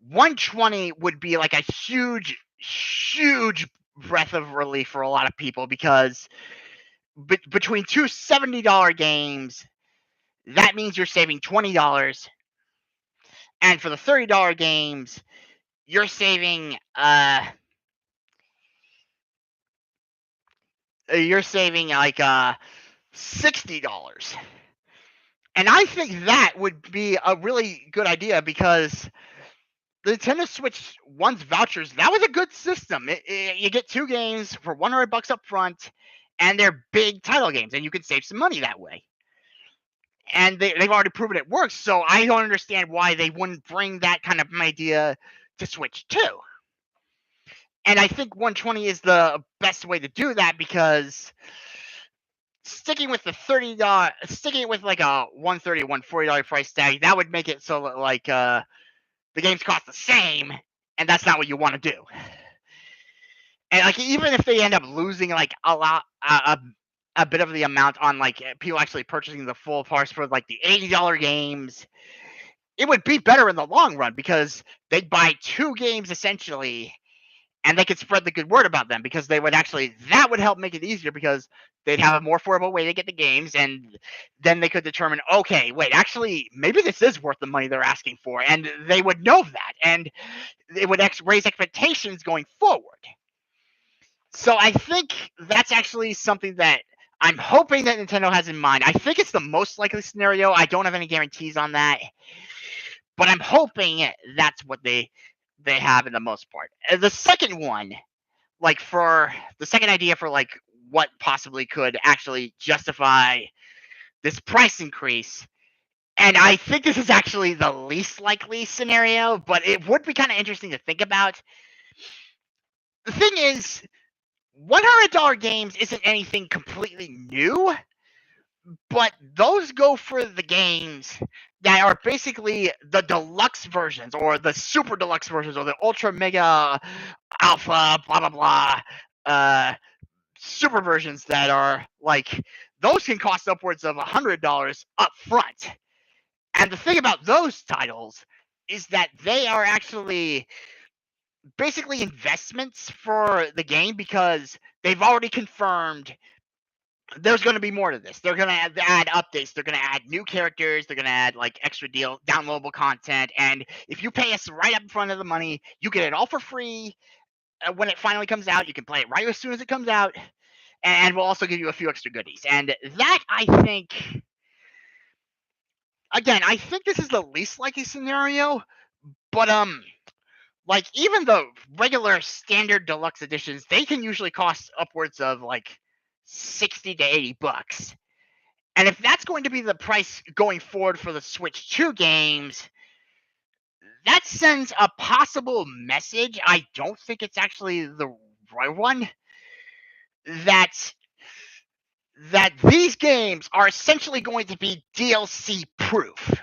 120 would be like a huge breath of relief for a lot of people because between two $70 games, that means you're saving $20, and for the $30 games, you're saving like $60. And I think that would be a really good idea because the Nintendo Switch One's vouchers, that was a good system. You get two games for $100 up front, and they're big title games, and you can save some money that way. And they've already proven it works, so I don't understand why they wouldn't bring that kind of idea to Switch 2. And I think 120 is the best way to do that because sticking with the sticking with like a $130, $140 price tag, that would make it so like the games cost the same, and that's not what you want to do. And like even if they end up losing like a bit of the amount on like people actually purchasing the full price for like the $80 games, it would be better in the long run because they'd buy two games essentially and they could spread the good word about them because they would actually that would help make it easier because they'd have a more affordable way to get the games and then they could determine okay wait actually maybe this is worth the money they're asking for and they would know that and it would raise expectations going forward. So I think that's actually something that I'm hoping that Nintendo has in mind. I think it's the most likely scenario. I don't have any guarantees on that, but I'm hoping that's what they have in the most part. The second one, like for the second idea for like what possibly could actually justify this price increase, and I think this is actually the least likely scenario, but it would be kind of interesting to think about. The thing is, $100 games isn't anything completely new, but those go for the games that are basically the deluxe versions or the super deluxe versions or the ultra mega alpha blah blah blah super versions that are like those can cost upwards of $100 up front. And the thing about those titles is that they are actually basically investments for the game because they've already confirmed there's going to be more to this. They're going to add updates. They're going to add new characters. They're going to add like extra downloadable content. And if you pay us right up in front of the money, you get it all for free. When it finally comes out, you can play it right as soon as it comes out. And we'll also give you a few extra goodies. And that, I think, again, I think this is the least likely scenario. But like even the regular standard deluxe editions, they can usually cost upwards of like $60 to $80. And if that's going to be the price going forward for the Switch 2 games, that sends a possible message. I don't think it's actually the right one, that these games are essentially going to be DLC proof.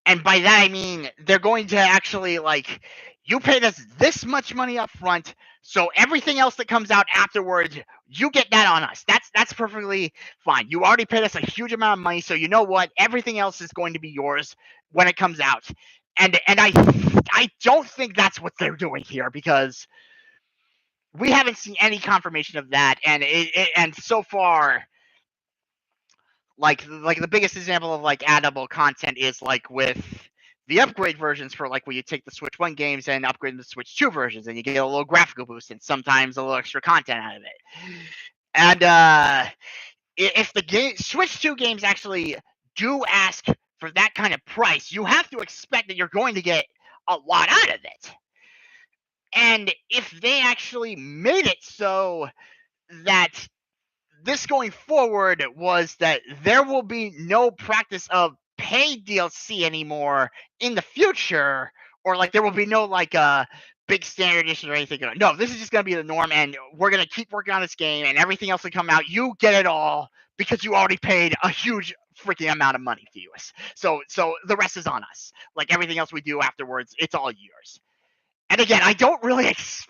And by that I mean they're going to actually like you paid us this much money up front, so everything else that comes out afterwards, you get that on us. That's perfectly fine. You already paid us a huge amount of money, so you know what? Everything else is going to be yours when it comes out. And I don't think that's what they're doing here because we haven't seen any confirmation of that, and so far like the biggest example of like addable content is like with the upgrade versions for like where you take the Switch 1 games and upgrade them to Switch 2 versions and you get a little graphical boost and sometimes a little extra content out of it. And if the game Switch 2 games actually do ask for that kind of price, you have to expect that you're going to get a lot out of it. And if they actually made it so that this going forward was that there will be no practice of paid DLC anymore in the future, or like there will be no like big standard edition or anything. No, this is just gonna be the norm, and we're gonna keep working on this game, and everything else will come out. You get it all because you already paid a huge freaking amount of money to us. So the rest is on us. Like everything else we do afterwards, it's all yours. And again, I don't really expect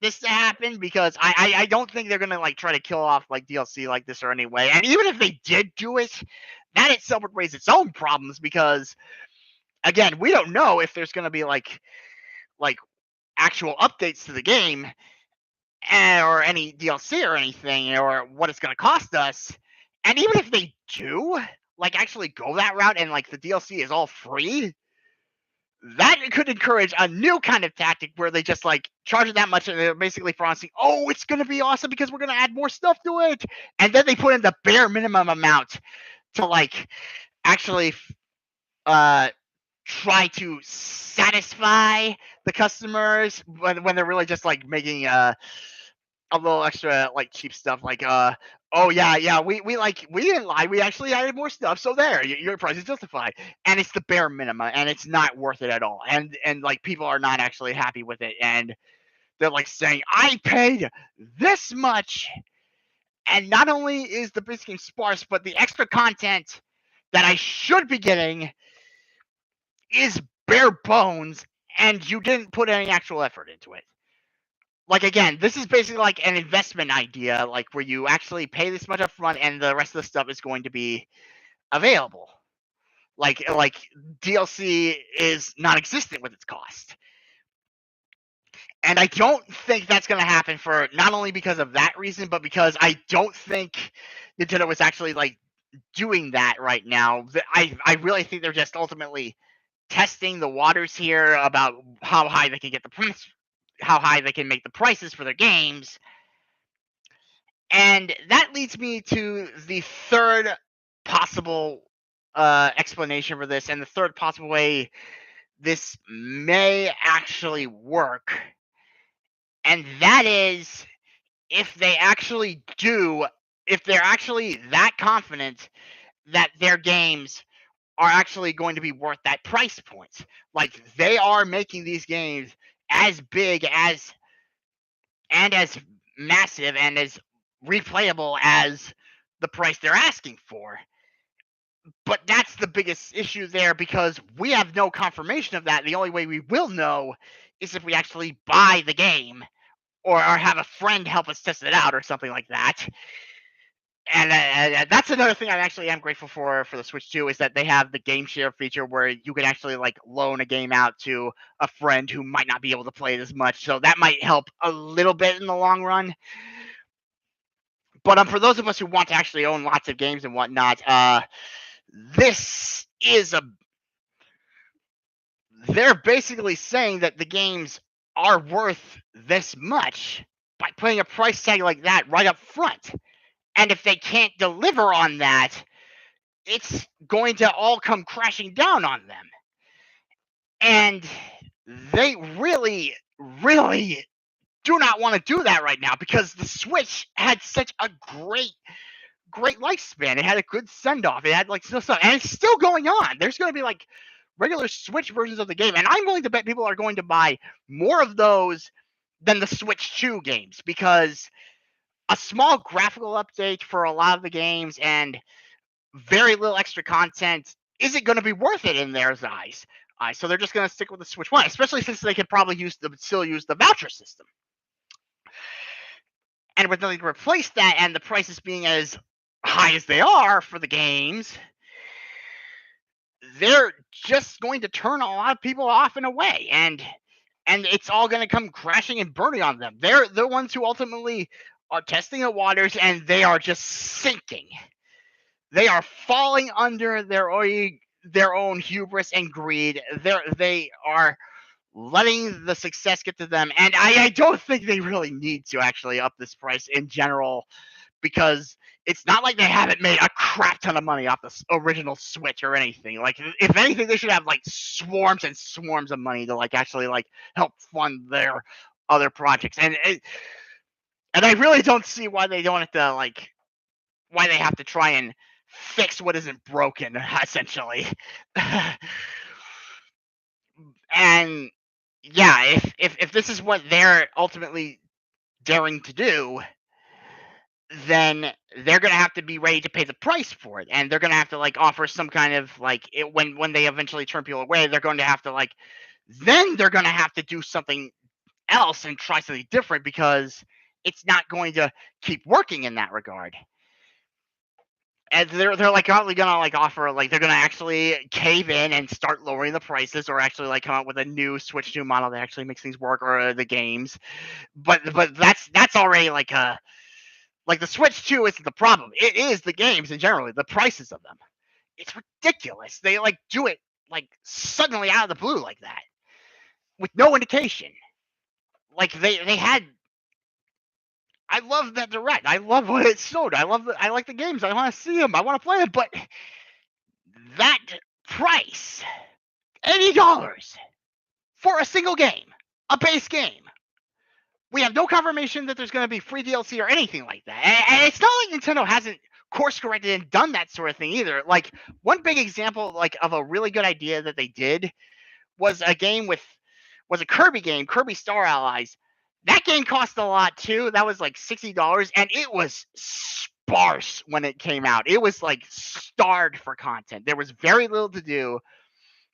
this to happen because I don't think they're gonna like try to kill off like DLC like this or anyway. And even if they did do it, that itself would raise its own problems because again, we don't know if there's gonna be like actual updates to the game or any DLC or anything or what it's gonna cost us. And even if they do like actually go that route and like the DLC is all free, that could encourage a new kind of tactic where they just like charge it that much and they're basically promising, oh, it's going to be awesome because we're going to add more stuff to it. And then they put in the bare minimum amount to like actually try to satisfy the customers when they're really just like making a little extra like cheap stuff like oh yeah we didn't lie, we actually added more stuff, so there your price is justified, and it's the bare minimum and it's not worth it at all, and like people are not actually happy with it, and they're like saying I paid this much, and not only is the base game sparse but the extra content that I should be getting is bare bones and you didn't put any actual effort into it. Like again, this is basically like an investment idea, like where you actually pay this much up front and the rest of the stuff is going to be available. Like DLC is non-existent with its cost. And I don't think that's going to happen for not only because of that reason, but because I don't think Nintendo is actually like doing that right now. I really think they're just ultimately testing the waters here about how high they can get the price, how high they can make the prices for their games. And that leads me to the third possible explanation for this, and the third possible way this may actually work. And that is if they actually do, if they're actually that confident that their games are actually going to be worth that price point. Like they are making these games as big as and as massive and as replayable as the price they're asking for. But that's the biggest issue there because we have no confirmation of that. The only way we will know is if we actually buy the game or have a friend help us test it out or something like that. And that's another thing I actually am grateful for the Switch 2 is that they have the game share feature where you can actually like loan a game out to a friend who might not be able to play it as much. So that might help a little bit in the long run. But for those of us who want to actually own lots of games and whatnot, this is they're basically saying that the games are worth this much by putting a price tag like that right up front. And if they can't deliver on that, it's going to all come crashing down on them. And they really, really do not want to do that right now because the Switch had such a great lifespan. It had a good send off. It had like still stuff, and it's still going on. There's going to be like regular Switch versions of the game, and I'm willing to bet people are going to buy more of those than the Switch 2 games because a small graphical update for a lot of the games and very little extra content isn't going to be worth it in their eyes. So they're just going to stick with the Switch One, especially since they could probably still use the voucher system. And with nothing to replace that, and the prices being as high as they are for the games, they're just going to turn a lot of people off and away, and it's all going to come crashing and burning on them. They're the ones who ultimately are testing the waters, and they are just sinking. They are falling under their own hubris and greed. They are letting the success get to them, and I don't think they really need to actually up this price in general, because it's not like they haven't made a crap ton of money off the original Switch or anything. Like, if anything, they should have like swarms and swarms of money to like actually like help fund their other projects. And I really don't see why they don't have to like why they have to try and fix what isn't broken, essentially. And yeah, if this is what they're ultimately daring to do, then they're gonna have to be ready to pay the price for it, and they're gonna have to like offer some kind of like when they eventually turn people away, they're going to have to like then they're gonna have to do something else and try something different, because it's not going to keep working in that regard. And they're like probably gonna like offer like they're gonna actually cave in and start lowering the prices, or actually like come up with a new Switch 2 model that actually makes things work, or the games. But that's already like the Switch 2 isn't the problem. It is the games and generally the prices of them. It's ridiculous. They like do it like suddenly out of the blue like that with no indication. Like they had. I love that direct. I love what it showed. I like the games. I want to see them. I want to play them. But that price, $80 for a single game, a base game. We have no confirmation that there's going to be free DLC or anything like that. And it's not like Nintendo hasn't course corrected and done that sort of thing either. Like, one big example like of a really good idea that they did was a Kirby game, Kirby Star Allies. That game cost a lot too. That was like $60, and it was sparse when it came out. It was like starved for content. There was very little to do.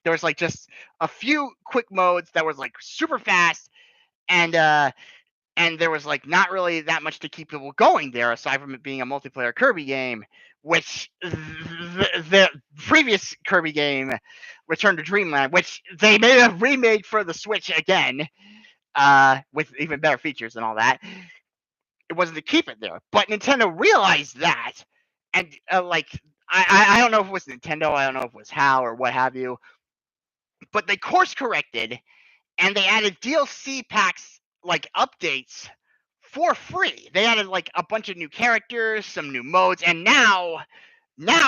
There was like just a few quick modes that was like super fast, and there was like not really that much to keep people going there, aside from it being a multiplayer Kirby game, which the previous Kirby game, Return to Dreamland, which they made a remake for the Switch again, with even better features and all that. It wasn't to keep it there, but Nintendo realized that, and like I don't know if it was Nintendo, I don't know if it was how or what have you, but they course corrected and they added DLC packs, like updates, for free. They added like a bunch of new characters, some new modes, and now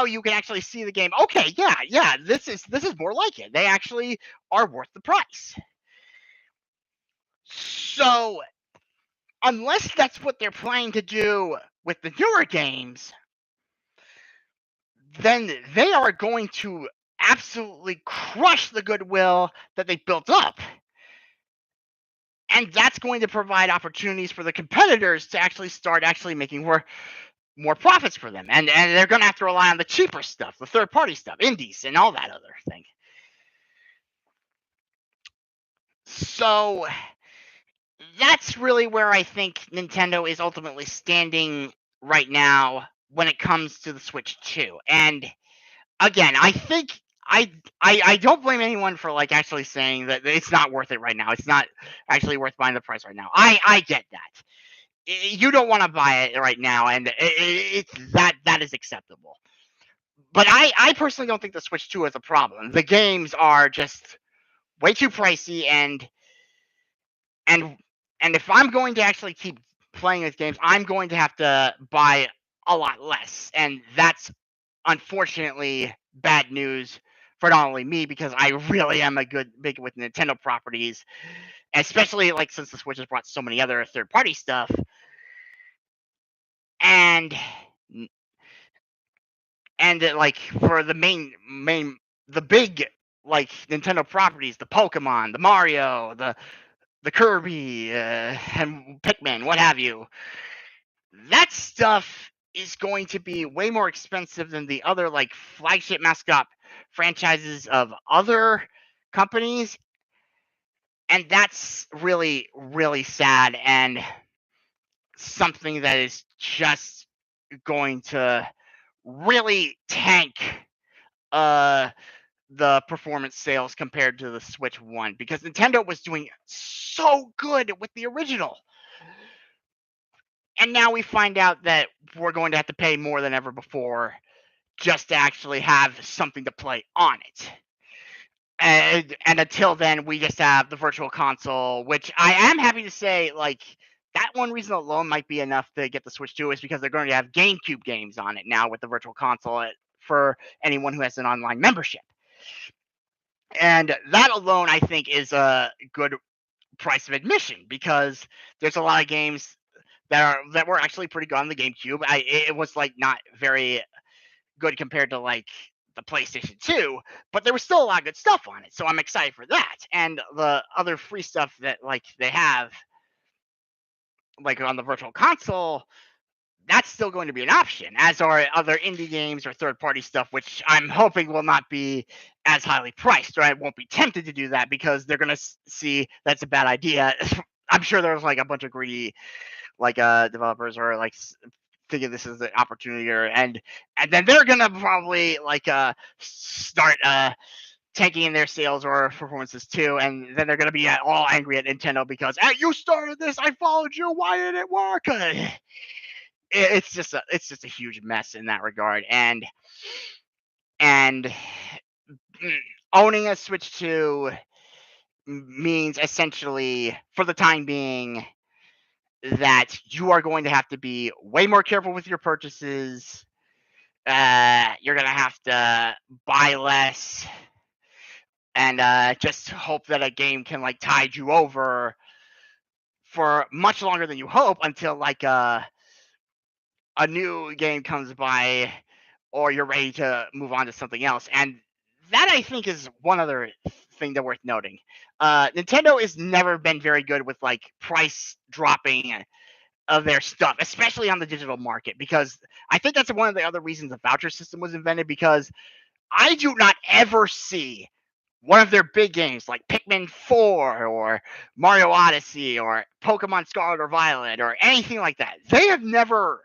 you can actually see the game. Okay, yeah, this is more like it. They actually are worth the price. So, unless that's what they're planning to do with the newer games, then they are going to absolutely crush the goodwill that they built up. And that's going to provide opportunities for the competitors to actually start making more profits for them. And they're going to have to rely on the cheaper stuff, the third-party stuff, indies, and all that other thing. So that's really where I think Nintendo is ultimately standing right now when it comes to the Switch 2. And again, I think I don't blame anyone for like actually saying that it's not worth it right now. It's not actually worth buying the price right now. I get that. You don't want to buy it right now, and it's that is acceptable. But I personally don't think the Switch 2 is a problem. The games are just way too pricey, and if I'm going to actually keep playing these games, I'm going to have to buy a lot less, and that's unfortunately bad news for not only me, because I really am big with Nintendo properties, especially like since the Switch has brought so many other third-party stuff, and like for the the big like Nintendo properties, the Pokemon, the Mario, the Kirby, and Pikmin, what have you. that stuff is going to be way more expensive than the other like flagship mascot franchises of other companies, and that's really really sad and something that is just going to really tank uh the performance sales compared to the Switch 1 because Nintendo was doing so good with the original. And now we find out that we're going to have to pay more than ever before just to actually have something to play on it. And until then, we just have the virtual console, which I am happy to say, like, that one reason alone might be enough to get the Switch 2 is because they're going to have GameCube games on it now with the virtual console for anyone who has an online membership. And that alone, I think, is a good price of admission because there's a lot of games that were actually pretty good on the GameCube. It was like not very good compared to like the PlayStation 2, but there was still a lot of good stuff on it. So I'm excited for that. And the other free stuff that like they have like on the virtual console, that's still going to be an option, as are other indie games or third party stuff, which I'm hoping will not be as highly priced, or I won't be tempted to do that because they're going to see that's a bad idea. I'm sure there's like a bunch of greedy like developers or like thinking this is the opportunity and then they're gonna probably like start tanking in their sales or performances too, and then they're gonna be all angry at Nintendo because hey, you started this, I followed you, why didn't it work? It's just a huge mess in that regard, and mm, owning a Switch 2 means essentially for the time being that you are going to have to be way more careful with your purchases. You're gonna have to buy less and just hope that a game can like tide you over for much longer than you hope until like a new game comes by or you're ready to move on to something else. And that I think is one other thing that worth noting. Nintendo has never been very good with like price dropping of their stuff, especially on the digital market, because I think that's one of the other reasons the voucher system was invented. Because I do not ever see one of their big games like Pikmin 4 or Mario Odyssey or Pokemon Scarlet or Violet or anything like that. They have never,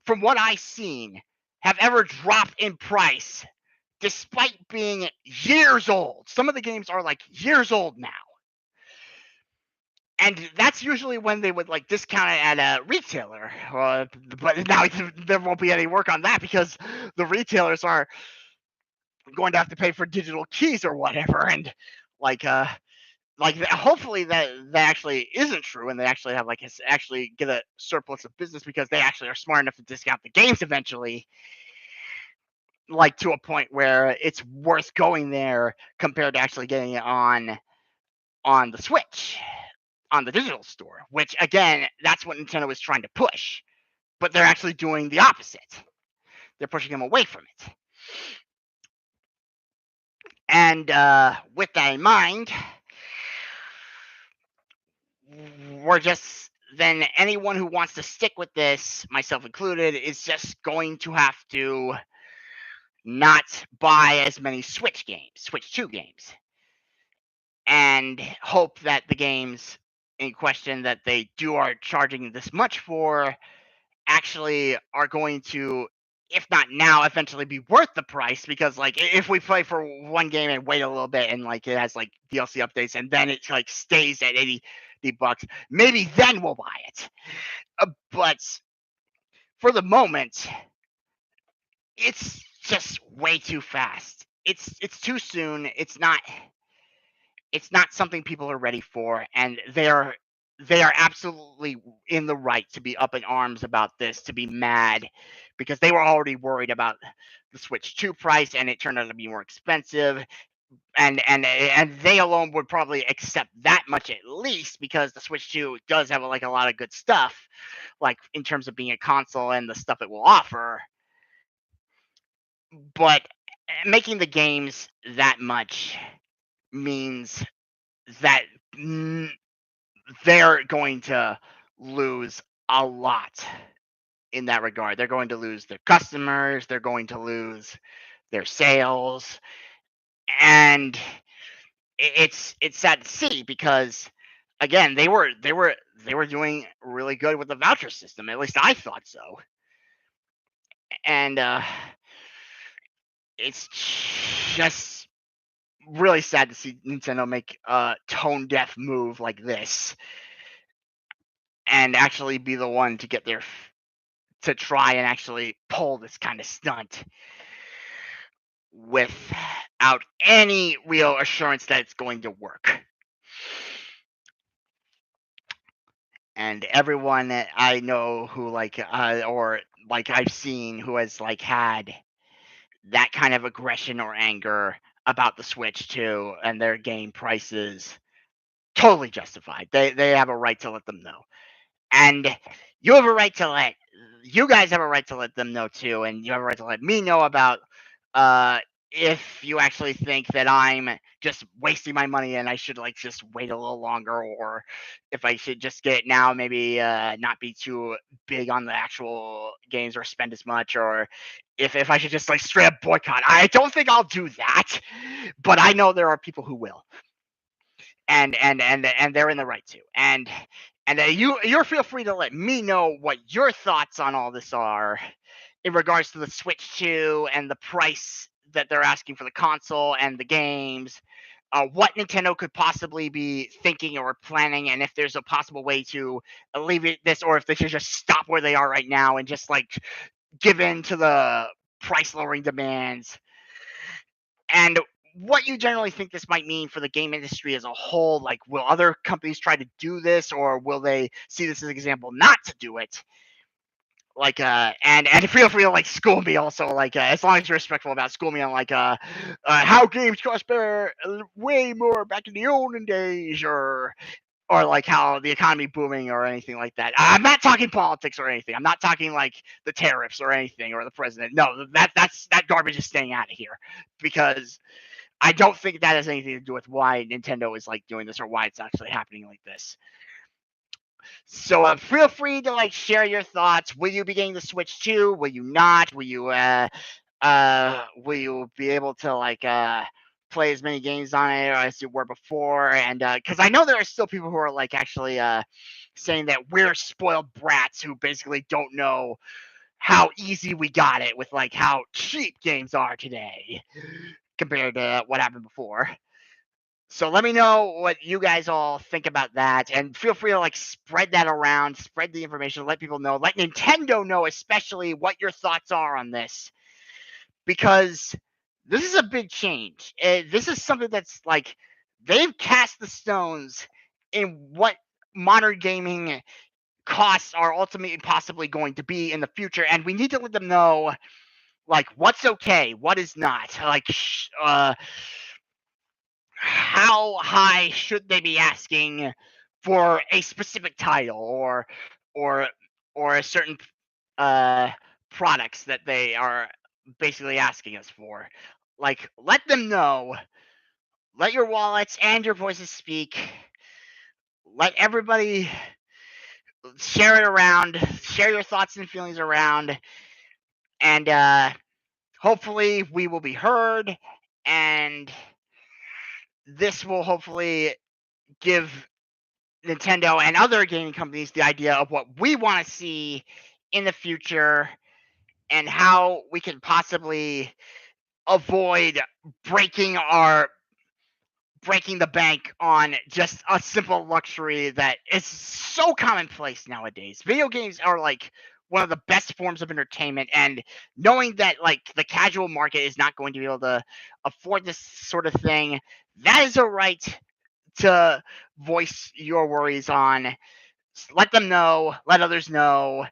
from what I've seen, have ever dropped in price despite being years old. Some of the games are like years old now. And that's usually when they would like discount it at a retailer. But now there won't be any work on that because the retailers are going to have to pay for digital keys or whatever. And like hopefully that actually isn't true, and they actually have like actually get a surplus of business because they actually are smart enough to discount the games eventually, like to a point where it's worth going there compared to actually getting it on the Switch on the digital store, which again, that's what Nintendo is trying to push. But they're actually doing the opposite. They're pushing them away from it. And with that in mind, we're just then anyone who wants to stick with this, myself included, is just going to have to not buy as many Switch 2 games, and hope that the games in question that they do are charging this much for actually are going to, if not now, eventually be worth the price. Because like if we play for one game and wait a little bit and like it has like DLC updates and then it like stays at 80 bucks, maybe then we'll buy it. But for the moment, it's just way too fast. It's too soon. It's not something people are ready for, and they are absolutely in the right to be up in arms about this, to be mad, because they were already worried about the Switch 2 price, and it turned out to be more expensive, and they alone would probably accept that much at least because the Switch 2 does have like a lot of good stuff, like in terms of being a console and the stuff it will offer. But making the games that much means that they're going to lose a lot in that regard. They're going to lose their customers, they're going to lose their sales, and it's sad to see because again, they were doing really good with the voucher system. At least I thought so. And it's just really sad to see Nintendo make a tone deaf move like this and actually be the one to get their to try and actually pull this kind of stunt without any real assurance that it's going to work. And everyone that I know who or like I've seen who has like had that kind of aggression or anger about the Switch too and their game prices, totally justified. They have a right to let them know. And you have a right to let you guys have a right to let them know too, and you have a right to let me know about uh if you actually think that I'm just wasting my money and I should like just wait a little longer, or if I should just get it now, maybe not be too big on the actual games or spend as much, or if I should just like straight up boycott. I don't think I'll do that, but I know there are people who will, and they're in the right to. And you're feel free to let me know what your thoughts on all this are in regards to the Switch 2 and the price that they're asking for the console and the games. What Nintendo could possibly be thinking or planning, and if there's a possible way to alleviate this, or if they should just stop where they are right now and just like give in to the price lowering demands, and what you generally think this might mean for the game industry as a whole. Like, will other companies try to do this, or will they see this as an example not to do it? Like, and feel free to like school me also. Like, as long as you're respectful about school me on like, how games cost better, way more back in the olden days, or like how the economy booming or anything like that. I'm not talking politics or anything. I'm not talking like the tariffs or anything or the president. No, that garbage is staying out of here, because I don't think that has anything to do with why Nintendo is like doing this or why it's actually happening like this. So feel free to like share your thoughts. Will you be getting the Switch 2? Will you not? Will you be able to like play as many games on it as you were before? And because I know there are still people who are like actually saying that we're spoiled brats who basically don't know how easy we got it with like how cheap games are today compared to what happened before. So let me know what you guys all think about that, and feel free to like spread that around, spread the information, let people know, let Nintendo know especially what your thoughts are on this, because this is a big change. This is something that's like they've cast the stones in what modern gaming costs are ultimately possibly going to be in the future, and we need to let them know like what's okay, what is not. Like, how high should they be asking for a specific title, or or a certain uh products that they are basically asking us for. Like, let them know, let your wallets and your voices speak, let everybody share it around, share your thoughts and feelings around, and hopefully we will be heard, and this will hopefully give Nintendo and other gaming companies the idea of what we want to see in the future, and how we can possibly avoid breaking our breaking the bank on just a simple luxury that is so commonplace nowadays. Video games are like one of the best forms of entertainment, and knowing that like the casual market is not going to be able to afford this sort of thing, that is a right to voice your worries on. Let them know, let others know,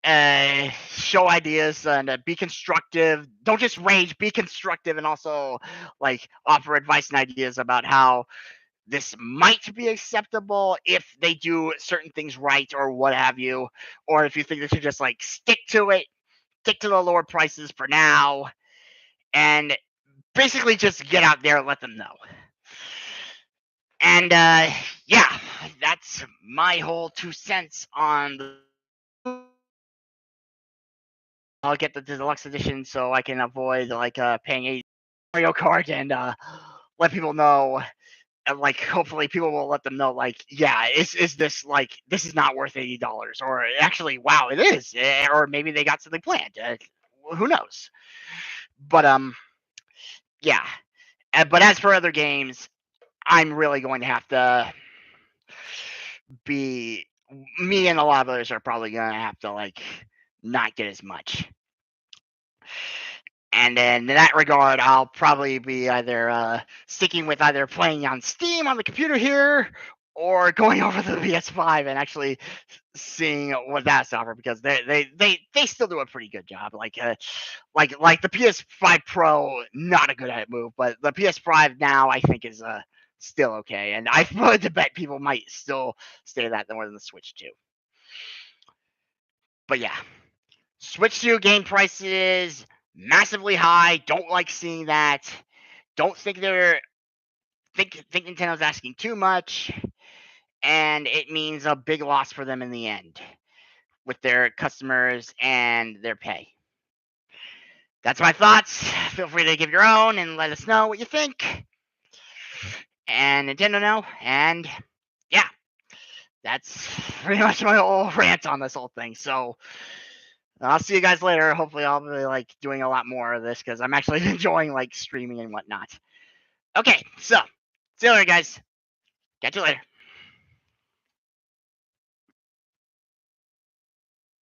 show ideas, and be constructive. Don't just rage, be constructive, and also like offer advice and ideas about how this might be acceptable if they do certain things right or what have you, or if you think they should just like stick to it, stick to the lower prices for now, and basically just get out there and let them know. And yeah, that's my whole 2 cents on I'll get the deluxe edition so I can avoid like paying a Mario Kart and let people know. And like, hopefully, people will let them know. Like, yeah, is this like this is not worth $80, or actually, wow, it is, or maybe they got something planned. Who knows? But yeah. But as for other games, I'm really going to have to be me and a lot of others are probably gonna have to like not get as much. And then in that regard, I'll probably be either sticking with either playing on Steam on the computer here or going over to the PS5 and actually seeing what that's offer because they still do a pretty good job. Like the PS5 Pro, not a good at move, but the PS5 now I think is still okay. And I willing to bet people might still stay that more than the Switch 2. But yeah, Switch 2 game prices massively high. Don't like seeing that. Don't think they're think Nintendo's asking too much, and it means a big loss for them in the end with their customers and their pay. That's my thoughts. Feel free to give your own and let us know what you think. And Nintendo know. And yeah, that's pretty much my whole rant on this whole thing. So I'll see you guys later. Hopefully, I'll be like doing a lot more of this because I'm actually enjoying like streaming and whatnot. Okay, so see you later, guys. Catch you later.